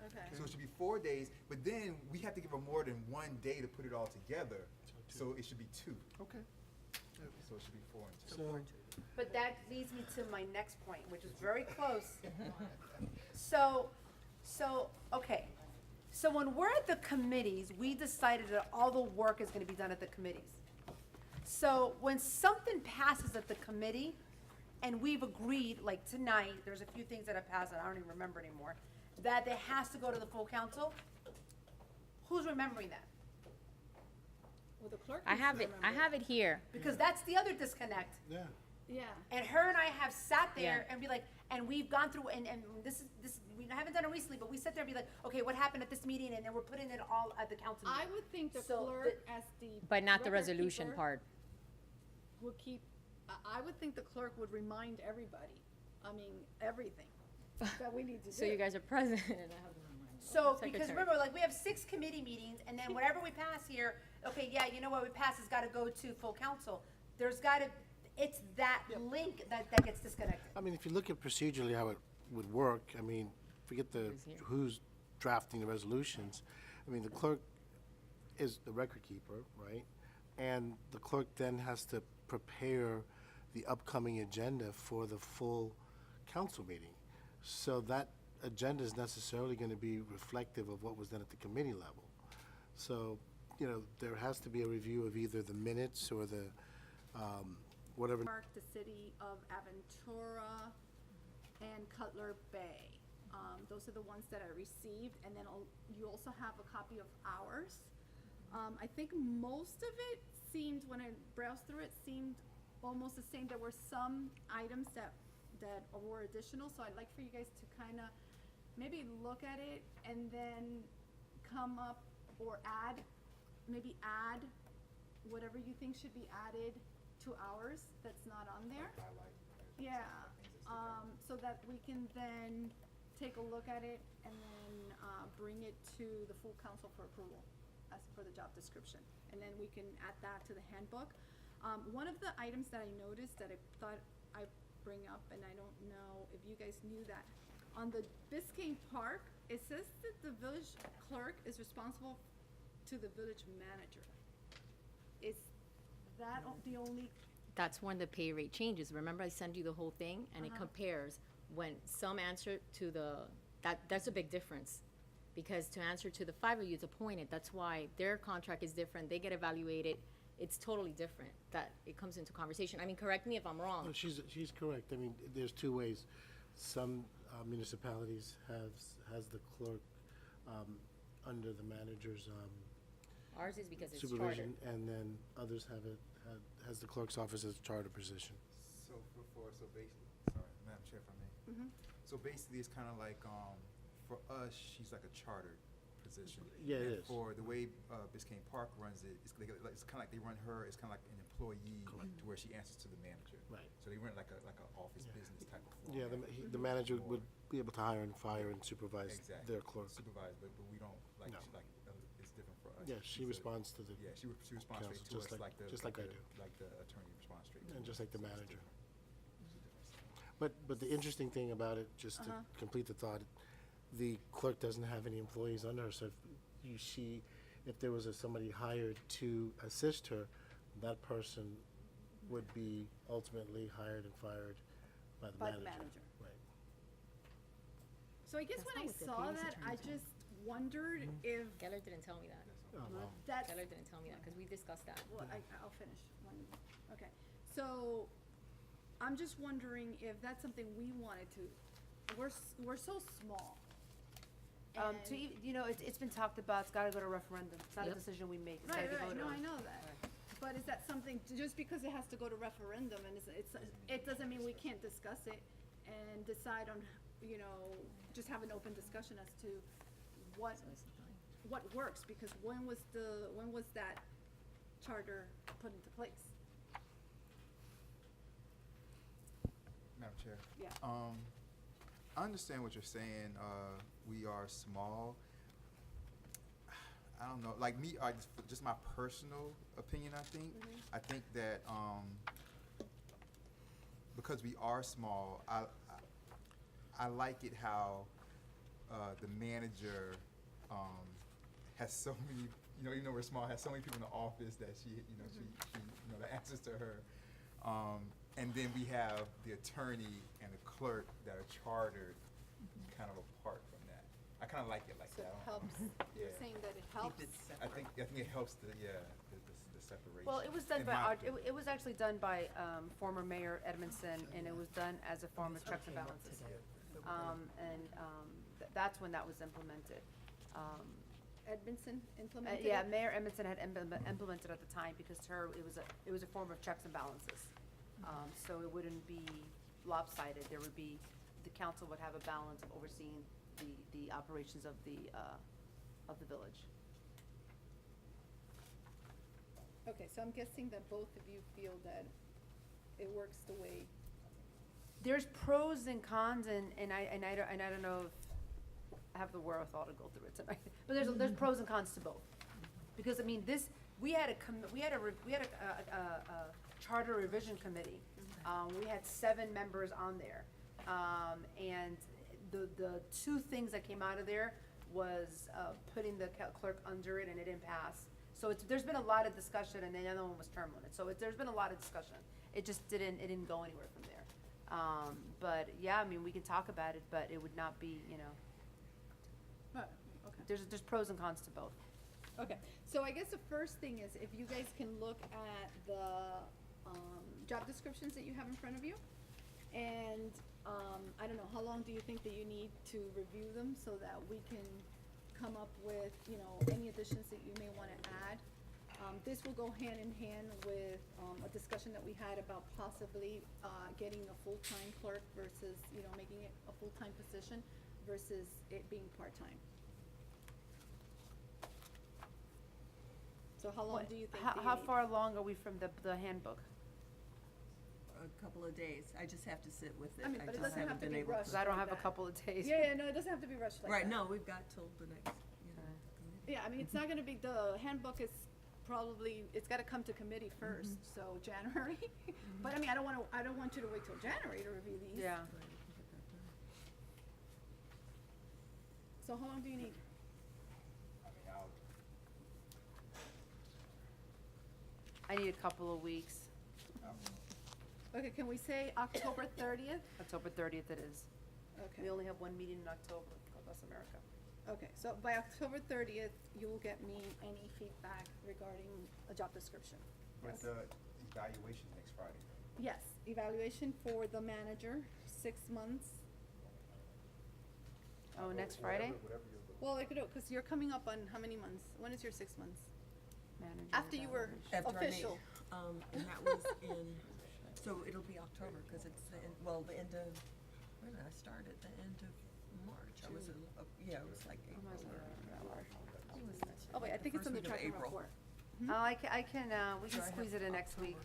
Okay. So it should be 4 days, but then we have to give her more than 1 day to put it all together. So it should be 2. Okay. So it should be 4 and 2. So, But that leads me to my next point, which is very close. So, okay. So when we're at the committees, we decided that all the work is gonna be done at the committees. So when something passes at the committee, and we've agreed, like tonight, there's a few things that have passed, and I don't even remember anymore, that it has to go to the full council, who's remembering that? Well, the clerk. I needs to have it, I remember. have it here. Because that's the other disconnect. Yeah. Yeah. And her and I have sat there Yeah. and be like, and we've gone through, and this, we haven't done it recently, but we sit there and be like, okay, what happened at this meeting, and then we're putting it all at the council I meeting. would think the So clerk as the. But not the record resolution keeper part. Would keep, I would think the clerk would remind everybody, I mean, everything that we need to do. So you guys are present and I have the reminder. So, because Secretary. remember, like, we have 6 committee meetings, and then whatever we pass here, okay, yeah, you know what, we pass has gotta go to full council. There's gotta, it's that link that gets disconnected. I mean, if you look at procedurally how it would work, I mean, forget who's drafting the resolutions. I mean, the clerk is the record keeper, right? And the clerk then has to prepare the upcoming agenda for the full council meeting. So that agenda is necessarily gonna be reflective of what was done at the committee level. So, you know, there has to be a review of either the minutes or the, whatever. Mark the city of Aventura and Cutler Bay. Those are the ones that I received, and then you also have a copy of ours. I think most of it seemed, when I browsed through it, seemed almost the same. There were some items that were additional, so I'd like for you guys to kind of maybe look at it and then come up or add, maybe add whatever you think should be added to ours that's not on there. Yeah, so that we can then take a look at it and then, bring it to the full council for approval as for the job description. And then we can add that to the handbook. One of the items that I noticed that I thought I'd bring up, and I don't know if you guys knew that, on the Biscayne Park, it says that the village clerk is responsible to the village manager. Is that the only? That's when the pay rate changes. Remember I sent you the whole thing and it compares when some answer to that's a big difference. Because to answer to the 5 of you, it's appointed. That's why their contract is different. They get evaluated. It's totally different. That it comes into conversation. I mean, correct me if I'm wrong. No, she's correct. I mean, there's 2 ways. Some municipalities has the clerk under the manager's Ours is because it's charter. supervision, and then others has the clerk's office as a charter position. So so basically, sorry, Madam Chair, if I may. So basically, it's kind of like, for us, she's like a chartered position. Yeah, it And is. For the way Biscayne Park runs it, it's kind of like they run her, it's kind of like an employee to where she answers to the manager. Right. So they run like an office business type of form. Yeah, the manager would be able to hire and fire and supervise Exactly. their clerk. Supervise, but we don't, like, No. it's different for us. Yeah, she She's a- responds to the, Yeah, she responds straight council, to us, like the. just like I do. Like the attorney responds straight to us. and just like the so it's manager. different. It's a difference. But the interesting thing about it, just to complete the thought, the clerk doesn't have any employees under her, so if there was somebody hired to assist her, that person would be ultimately hired and fired by the By manager. the manager. Right. So I guess That's when not I what the saw previous that, I attorney told just wondered if Geller didn't tell me that. Oh, wow. that's, Geller didn't tell me that because we discussed that. well, I'll finish one, okay. So, I'm just wondering if that's something we wanted to, we're so small. And- You know, it's been talked about, it's gotta go to referendum, it's not a Yep. decision we make, it's Right, gotta be right, voted no, on. I know that. But is that something, just because it has to go to referendum and it doesn't mean we can't discuss it and decide on, you know, just have an open discussion as to what works, because when was that charter put into place? Madam Chair. Yeah. I understand what you're saying. We are small. I don't know. Like me, just my personal opinion. I think that because we are small, I like it how the manager has so many. You know, even though we're small, has so many people in the office that she that answers to her. And then we have the attorney and the clerk that are chartered kind of apart from that. I kind of like it like So that. it helps, you're Yeah. saying that it helps? I think it helps the separation. Well, it was done in by, my it opinion. it was actually done by, former Mayor Edmondson, and it was done as a form of checks and balances. That's when that was implemented. Edmondson implemented Yeah, it? Mayor Edmondson had implemented at the time because it was a form of checks and balances. So it wouldn't be lopsided. There would be, the council would have a balance of overseeing the operations of the village. Okay, so I'm guessing that both of you feel that it works the way, There's pros and cons, and I don't know if I have the wherewithal to go through it tonight. But there's pros and cons to both. Because, I mean, we had a charter revision committee. We had 7 members on there. And the 2 things that came out of there was putting the clerk under it, and it didn't pass. So there's been a lot of discussion, and the other one was terminated. So there's been a lot of discussion. It just didn't go anywhere from there. But yeah, I mean, we can talk about it, but it would not be, okay. there's pros and cons to both. Okay, so I guess the first thing is if you guys can look at the job descriptions that you have in front of you. And I don't know, how long do you think that you need to review them so that we can come up with, any additions that you may want to add? This will go hand in hand with a discussion that we had about possibly getting a full-time clerk versus, making it a full-time position versus it being part-time. So how long do you think that you How need? far along are we from the handbook? A couple of days. I just have to sit with it. I mean, but it just doesn't have haven't to been be able to. rushed. Because I don't like have a that. couple of days. Yeah, no, it doesn't have to be rushed like that. Right, no, we've got till the next, Yeah, I mean, it's not gonna be, the handbook is probably, it's gotta come to committee first, so January. But I mean, I don't want you to wait till January to review these. Yeah. So how long do you need? I mean, I need a couple of weeks. Okay, can we say October 30th? October 30th it is. Okay. We only have one meeting in October, across America. Okay, so by October 30th, you will get me any feedback regarding a job description. With the evaluation next Friday. Yes, evaluation for the manager, 6 months. Oh, next Friday? Whatever you're looking. Well, I could do, because you're coming up on how many months? When is your 6 months? Manager After you were evaluation. After I made- official. and that was in, so it'll be October, cause it's the end, the end of, when did I start? At the end of March. I was, yeah, it was like April. Oh, wait, I think it's First in the week of tracking April. report. Oh, we can Sure, I have squeeze it in next week.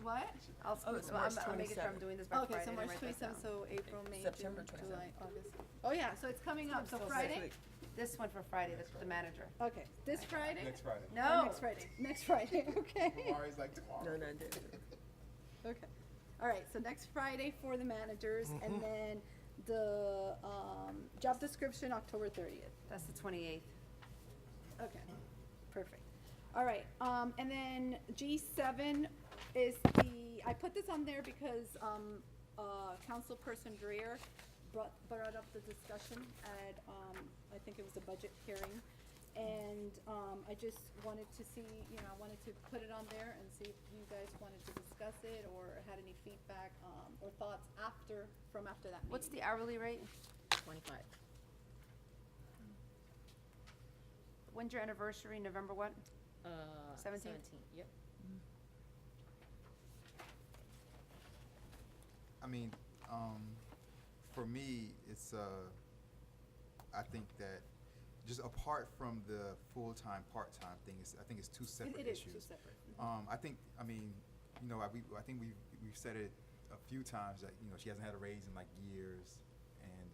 What? I'll it's squeeze, March I'll make sure I'm 27th. doing this by Friday. Okay, so and March write this 27th, down. so April, May, June, September July, 27th. August. Oh, yeah, so it's coming up, so So Friday? Next week. This one for Friday, that's for the manager. Okay, this Friday? Next Friday. Or No. Next Friday, next Friday, okay. Tomorrow's like tomorrow. No, I didn't. Okay, all right, so next Friday for the managers, and then the, job description, October 30th. That's the 28th. Okay, perfect. All right, and then G7 is I put this on there because, Councilperson Dreer brought up the discussion at, I think it was a budget hearing. And, I just wanted to see, I wanted to put it on there and see if you guys wanted to discuss it or had any feedback, or thoughts from after that meeting. What's the hourly rate? 25. When's your anniversary? November what? 17th? 17, yep. I mean, for me, it's, I think that just apart from the full-time, part-time thing, I think it's two separate It is issues. two separate. I think, I think we've said it a few times that, she hasn't had a raise in like years, and,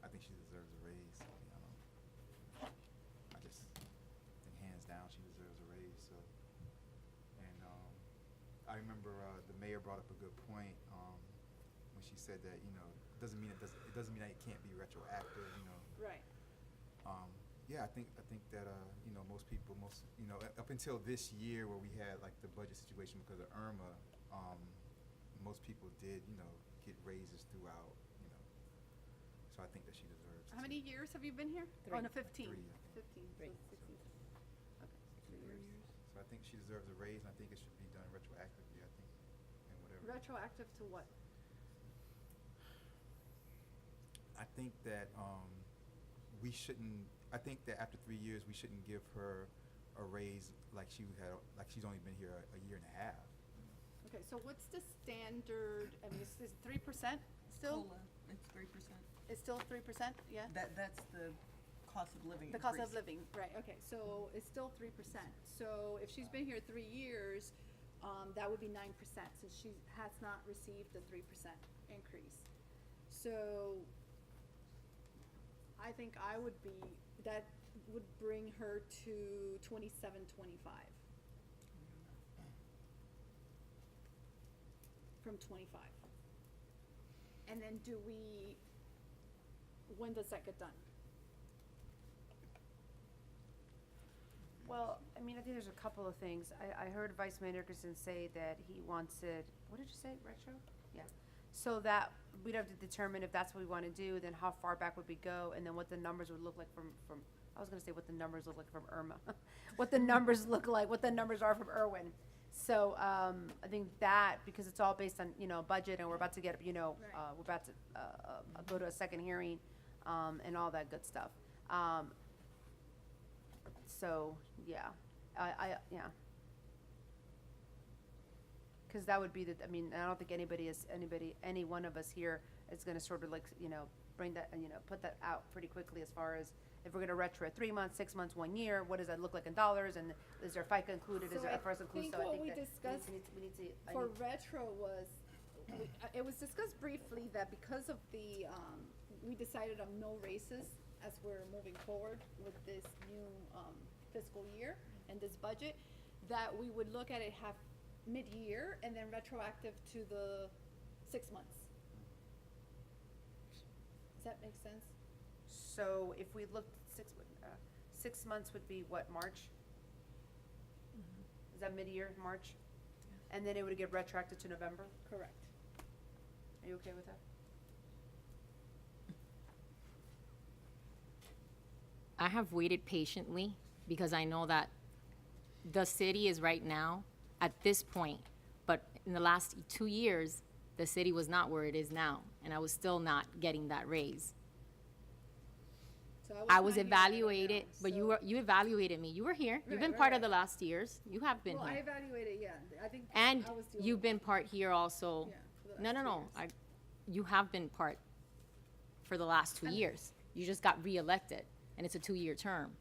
I think she deserves a raise. I just think hands down, she deserves a raise, so. And, I remember, the mayor brought up a good point, when she said that, it doesn't mean that it can't be retroactive, Right. Yeah, I think that most people, up until this year where we had like the budget situation because of Irma, most people did get raises throughout, so I think that she deserves. How many years have you been here? 3. Oh, no, 15. 3, I think. 15, so Three. 16. Okay, 3 years. So I think she deserves a raise, and I think it should be done retroactively. I think, and whatever. Retroactive to what? I think that we shouldn't. I think that after 3 years, we shouldn't give her a raise like she's only been here a year and a half. Okay, so what's the standard, I mean, is 3% still? COLA, it's 3%. It's still 3%, yeah? That's the cost of living The cost of increase. living, right, okay, so it's still 3%. So if she's been here 3 years, that would be 9%, since she has not received the 3% increase. So I think that would bring her to 27.25. From 25. And then when does that get done? Well, I mean, I think there's a couple of things. I heard Vice Mayor Nickerson say that he wants it, what did you say, retro? Yeah. So that, we'd have to determine if that's what we wanna do, then how far back would we go, and then what the numbers would look like from, I was gonna say what the numbers look like from Irma. What the numbers look like, what the numbers are from Irwin. So, I think that, because it's all based on, budget, and we're about to get, Right. we're about to, go to a second hearing, and all that good stuff. So, yeah, yeah. Cause that would be I don't think any one of us here is gonna sort of like, bring that, put that out pretty quickly as far as if we're gonna retro 3 months, 6 months, 1 year, what does that look like in dollars, and is there FICA included, is So there I FRS included? think So I what think we that discussed we need to, For retro was, it was discussed briefly that because of we decided on no raises as we're moving forward with this new fiscal year and this budget, that we would look at it mid-year and then retroactive to the 6 months. Does that make sense? So if we looked 6 months would be what, March? Is that mid-year, March? And then it would get retroacted to November? Correct. Are you okay with that? I have waited patiently because I know that the city is right now at this point, but in the last 2 years, the city was not where it is now, and I was still not getting that raise. So I was not here, evaluated, but so- you evaluated me. You were here. You've Right, been right, part right. of the last years. You have been Well, I here. evaluated, yeah, I think And I was the you've only been one. part here also. Yeah, for the No, last no, 2 no. years. You have been part for the last 2 years. You just got reelected, and it's a 2-year term.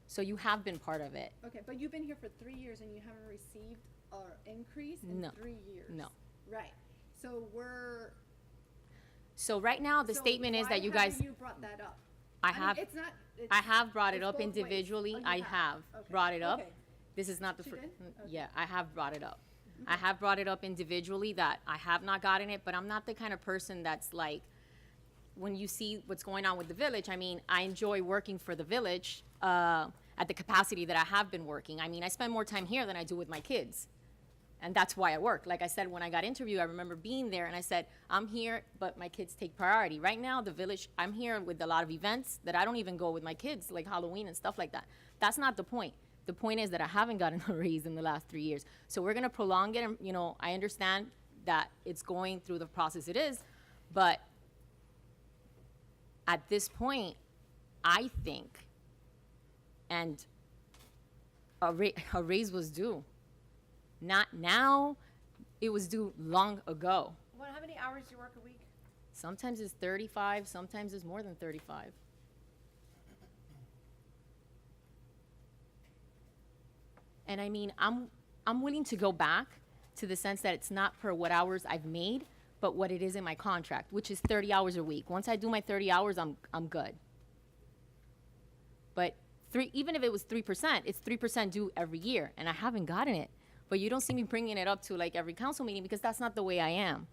So you have been part of it. Okay, but you've been here for 3 years and you haven't received an increase in No. 3 years? No. Right, so So right now, the so statement is why that you haven't guys, you brought that up? I mean, have, it's not, it's. I have brought it it's up both ways. individually. Oh, you I have Okay. brought it up. Okay. This is not the She first. did? Okay. Yeah, I have brought it up. I have brought it up individually that I have not gotten it, but I'm not the kind of person that's like, when you see what's going on with the village, I mean, I enjoy working for the village at the capacity that I have been working. I mean, I spend more time here than I do with my kids. And that's why I work. Like I said, when I got interviewed, I remember being there and I said, I'm here, but my kids take priority. Right now, the village, I'm here with a lot of events that I don't even go with my kids, like Halloween and stuff like that. That's not the point. The point is that I haven't gotten a raise in the last 3 years. So we're gonna prolong it, and, I understand that it's going through the process it is, but at this point, I think, and a raise was due. Not now, it was due long ago. Well, how many hours do you work a week? Sometimes it's 35, sometimes it's more than 35. And I mean, I'm willing to go back to the sense that it's not per what hours I've made, but what it is in my contract, which is 30 hours a week. Once I do my 30 hours, I'm good. But even if it was 3%, it's 3% due every year, and I haven't gotten it. But you don't see me bringing it up to like every council meeting because that's not the way I am.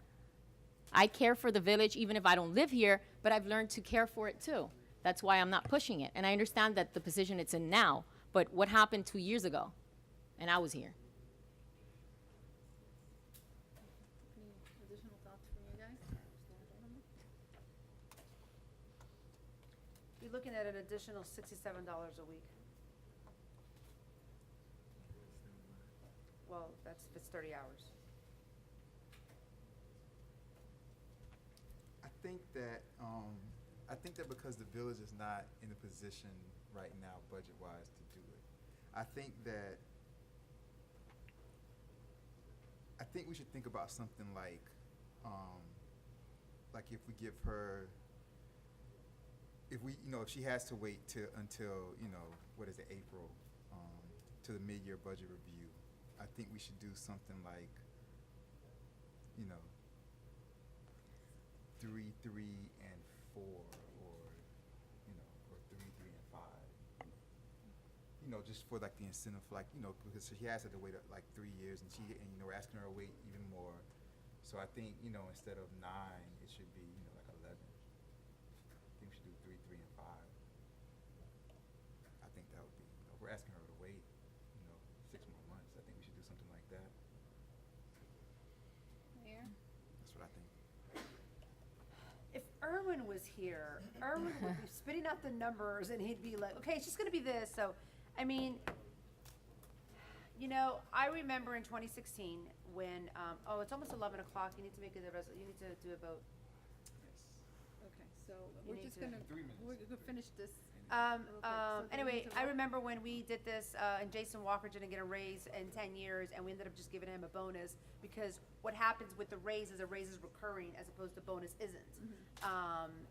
I care for the village even if I don't live here, but I've learned to care for it too. That's why I'm not pushing it. And I understand that the position it's in now, but what happened 2 years ago? And I was here. Any additional thoughts from you guys? You're looking at an additional $67 a week. Well, that's if it's 30 hours. I think that I think that because the village is not in a position right now, budget-wise, to do it, I think we should think about something like if we give her, if she has to wait until, what is it, April, to the mid-year budget review, I think we should do something like, 3, 3, and 4, or 3, 3, and 5. Just for like the incentive, because she has had to wait like 3 years, and we're asking her to wait even more. So I think, instead of 9, it should be, like 11. I think we should do 3, 3, and 5. I think that would be, if we're asking her to wait, 6 more months, I think we should do something like that. Mayor? That's what I think. If Erwin was here, Erwin would be spitting out the numbers and he'd be like, okay, it's just gonna be this, so, I mean, I remember in 2016 when, it's almost 11 o'clock, you need to make you need to do a vote. Okay, so You we're need just to- gonna, 3 minutes. we're gonna finish this. real quick. So do we Anyway, need to I vote? remember when we did this, and Jason Walker didn't get a raise in 10 years, and we ended up just giving him a bonus, because what happens with the raise is a raise is recurring as opposed to bonus isn't.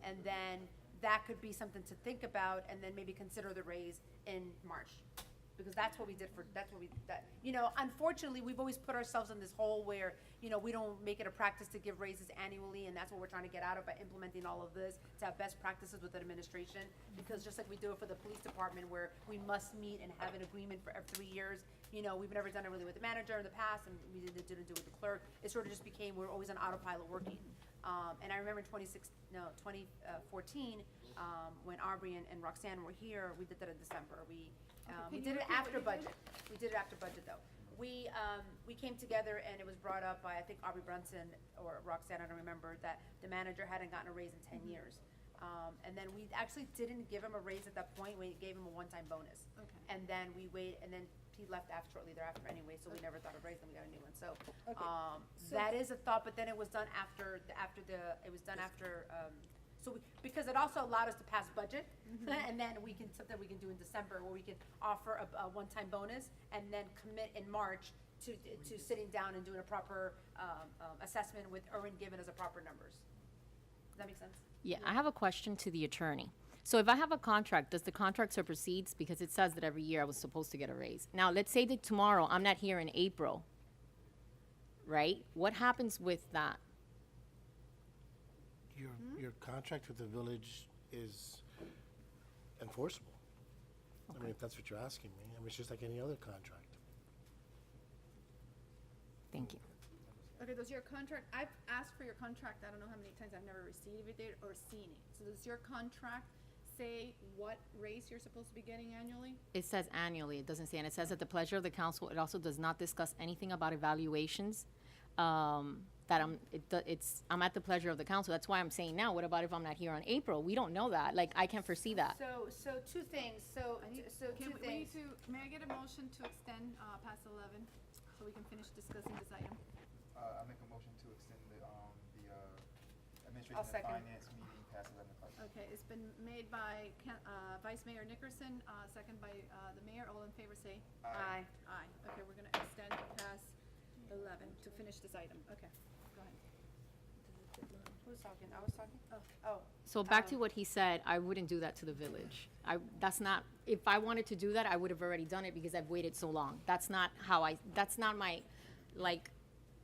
And then that could be something to think about, and then maybe consider the raise in March. Because that's what we did unfortunately, we've always put ourselves in this hole where, we don't make it a practice to give raises annually, and that's what we're trying to get out of by implementing all of this, to have best practices with administration. Because just like we do it for the police department, where we must meet and have an agreement for every 3 years, we've never done it really with the manager in the past, and we didn't do it with the clerk. It sort of just became, we're always on autopilot working. And I remember in 2014, when Aubrey and Roxanne were here, we did that in December. We can did you it repeat what after you did? budget. We did it after budget, though. We came together, and it was brought up by, I think, Aubrey Brunson or Roxanne, I don't remember, that the manager hadn't gotten a raise in 10 years. And then we actually didn't give him a raise at that point. We gave him a one-time bonus. Okay. And then and then he left shortly thereafter anyway, so we never thought of raising, we got a new one. So, Okay. So- that is a thought, but then it was done because it also allowed us to pass budget, and then something we can do in December, where we can offer a one-time bonus, and then commit in March to sitting down and doing a proper, assessment with Erwin given us a proper numbers. Does that make sense? Yeah, I have a question to the attorney. So if I have a contract, does the contract supersedes? Because it says that every year I was supposed to get a raise. Now, let's say that tomorrow I'm not here in April, right? What happens with that? Your contract with the village is enforceable. I mean, if that's what you're asking me, it's just like any other contract. Thank you. Okay, does your contract, I've asked for your contract, I don't know how many times, I've never received it or seen it. So does your contract say what raise you're supposed to be getting annually? It says annually, it doesn't say, and it says at the pleasure of the council. It also does not discuss anything about evaluations. I'm at the pleasure of the council. That's why I'm saying now, what about if I'm not here on April? We don't know that. Like, I can't foresee that. So two things, two things. May I get a motion to extend, past 11, so we can finish discussing this item? I make a motion to extend the administration I'll and second. finance meeting past 11 o'clock. Okay, it's been made by Vice Mayor Nickerson, second by the mayor. All in favor say Aye. aye. Okay, we're gonna extend past 11 to finish this item. Okay, go ahead. Who's talking? I was talking? Oh. So back to what he said, I wouldn't do that to the village. If I wanted to do that, I would have already done it because I've waited so long. That's not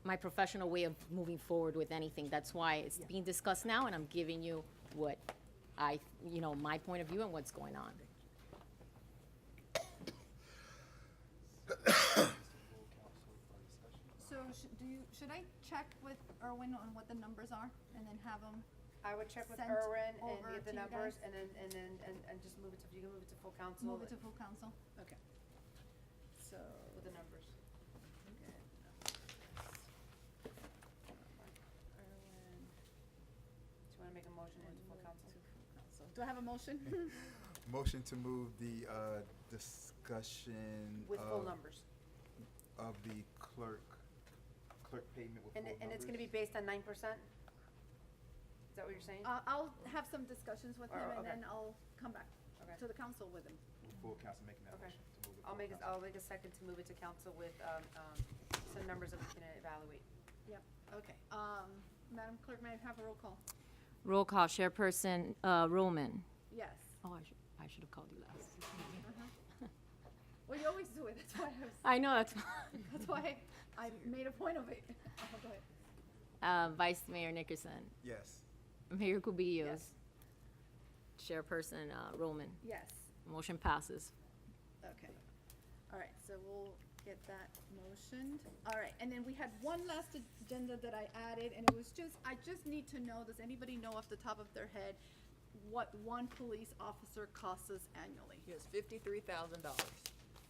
my professional way of moving forward with anything. That's why it's being discussed now, and I'm giving you what my point of view and what's going on. So should I check with Erwin on what the numbers are and then have him? I would check with Sent Erwin and over get the to you numbers, guys? and just move it to, you can move it to full council. Move it to full council? Okay. So, With the numbers. Erwin. Do you wanna make a motion into full council? Do I have a motion? Motion to move the discussion With full numbers. of the clerk payment with full numbers. And it's gonna be based on 9%? that what you're saying? I'll have some discussions with him and Okay. then I'll come back Okay. to the council with him. Full council making that Okay. motion to move it. I'll full make, council. I'll make a second to move it to council with, some numbers that we can evaluate. Yep, okay. Madam Clerk, may I have a roll call? Roll call, Chairperson, Roman. Yes. Oh, I should have called you last. Well, you always do it, that's why I was, I know, that's that's why I made a point of it. Go ahead. Vice Mayor Nickerson, Yes. Mayor Cubillos. Yes. Chairperson, Roman. Yes, Motion passes. okay. All right, so we'll get that motioned. All right, and then we had one last agenda that I added, and it was just, I just need to know, does anybody know off the top of their head what one police officer costs us annually? Yes, $53,000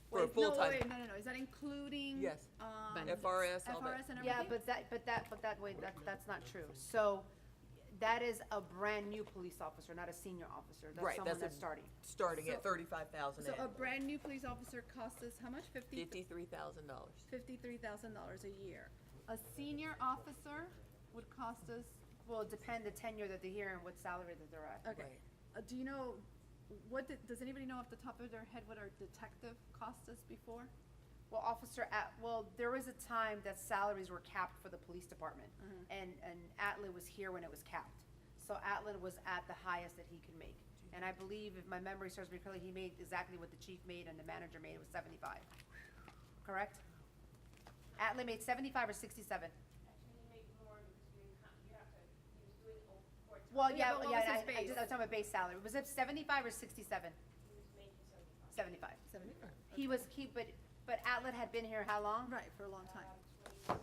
for a Wait, full-time. No, no, is that including? Yes. Benefits. FRS, all that. FRS and everything? Yeah, but that's not true. So, that is a brand-new police officer, not a senior officer. That's Right, someone that's that's a- starting. Starting So- at 35,000 So a annually. brand-new police officer costs us how much? $53,000. $53,000 a year. A senior officer would cost us, Well, it depends the tenure that they're here and what salary that they're at. okay. Right. Do you know, does anybody know off the top of their head what our detective cost us before? Well, there was a time that salaries were capped for the police department. And Atlee was here when it was capped. So Atlee was at the highest that he could make. And I believe, if my memory serves me correctly, he made exactly what the chief made and the manager made, it was 75. Correct? Atlee made 75 or 67? Well, Yeah, yeah, but what yeah, was his I base? was talking about base salary. Was it 75 or 67? 75. 75. But Atlet had been here how long? Right, for a long time. Okay.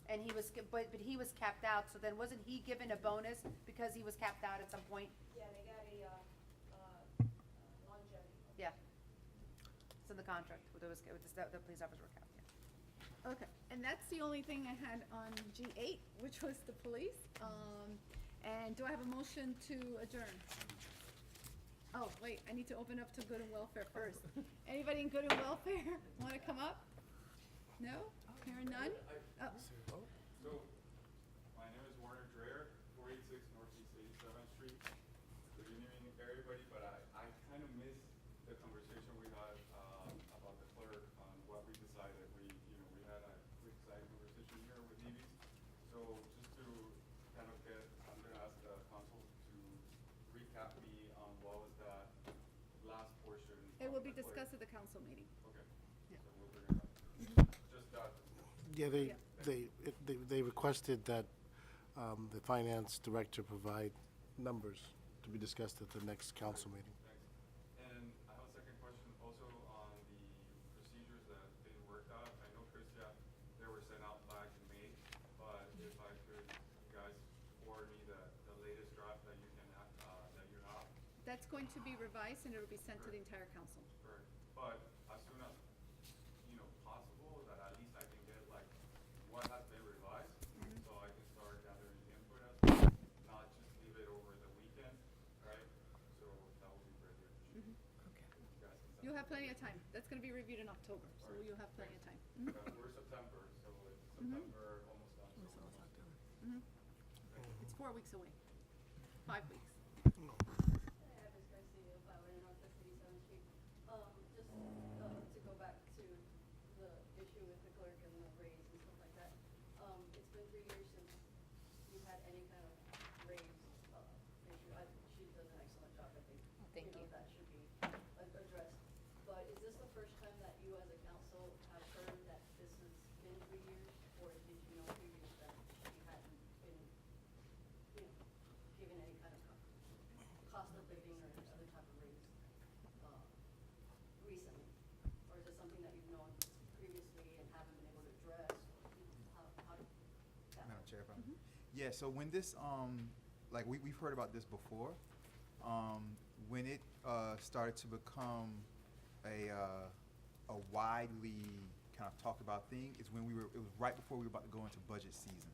And he was, but he was capped out, so then wasn't he given a bonus because he was capped out at some point? Yeah, they got a, longevity. Yeah. It's in the contract, the police officers were capped, yeah. Okay, and that's the only thing I had on G8, which was the police. And do I have a motion to adjourn? Oh, wait, I need to open up to good and welfare first. Anybody in good and welfare wanna come up? No? Hearing none? Oh, So, my name is Warner Dreher, 486 Northeast 87th Street. Good evening, everybody, but I kind of missed the conversation we had about the clerk on what we decided. We had a quick side conversation here with Evie. So, just to kind of I'm gonna ask the council to recap me on what was that last portion. it will of be the clerk. discussed at the council meeting. Okay. Yeah. So we'll bring it up. Just that. Yeah, they requested that the finance director provide numbers to be discussed at the next council meeting. Thanks. And I have a second question also on the procedures that they worked out. I know, Christia, they were sent out back in May, but if I could, you guys forward me the latest draft that you can, that you have. That's going to be revised and it'll be sent to the entire council. Correct. But as soon as, possible, that at least I can get like what has been revised, so I can start gathering input as well, not just leave it over the weekend, right? So that would be greatly appreciated. Okay. You guys can send You'll it. have plenty of time. That's gonna be reviewed in October, so Alright. you'll have plenty of time. We're September, so it's September, almost done. So almost done. It's 4 weeks away. 5 weeks. Happy Garcia, 500 North 57th Street. Just, to go back to the issue with the clerk and the raise and stuff like that. It's been 3 years since you've had any kind of raise, issue. She does an excellent job, I think. Thank you. That should be addressed. But is this the first time that you as a council have heard that this has been 3 years? Or did you know previous that she hadn't been, given any kind of cost of living or other type of raise, recently? Or is it something that you've known previously and haven't been able to address? How did that Madam work? Chair, if I may. Yeah, so when this, like, we've heard about this before. When it started to become a widely kind of talked about thing is when it was right before we were about to go into budget season.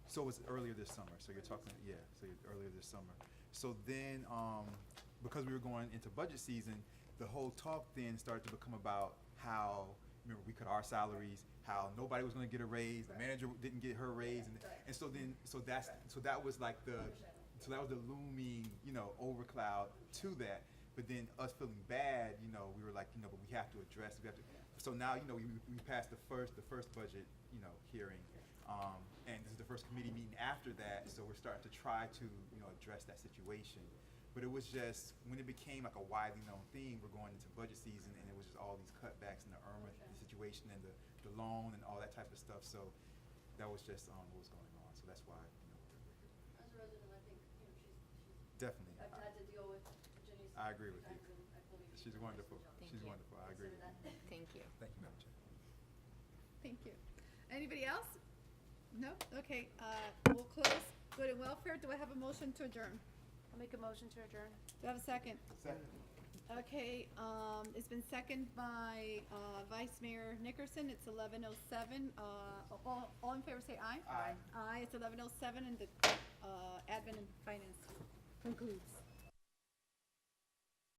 So it was earlier this summer, so you're talking, yeah, so earlier this summer. So then, because we were going into budget season, the whole talk then started to become about how, remember, we cut our salaries, how nobody was gonna get a raise, the manager didn't get her raise, and so that was like so that was the looming, you know, overcloud to that. But then us feeling bad, you know, we were like, you know, but we have to address, so now, you know, we passed the first budget, you know, hearing. And this is the first committee meeting after that, so we're starting to try to, you know, address that situation. But it was just, when it became like a widely known thing, we're going into budget season, and it was just all these cutbacks in the IRMA situation and the loan and all that type of stuff, so that was just, what was going on, so that's why, you know. As a resident, I think, you know, she's, Definitely. I've had to deal with Jenny's. I agree with you. times, and I believe She's done an wonderful. excellent job. She's you. wonderful. I agree with Consider you. that. Thank you. Thank you, Madam Chair. Thank you. Anybody else? No? Okay, we'll close Good and Welfare. Do I have a motion to adjourn? I'll make a motion to adjourn. Do I have a second? Second. Okay, it's been seconded by, Vice Mayor Nickerson. It's 11:07. All in favor say aye. Aye. Aye, it's 11:07 and the, Admin and Finance concludes.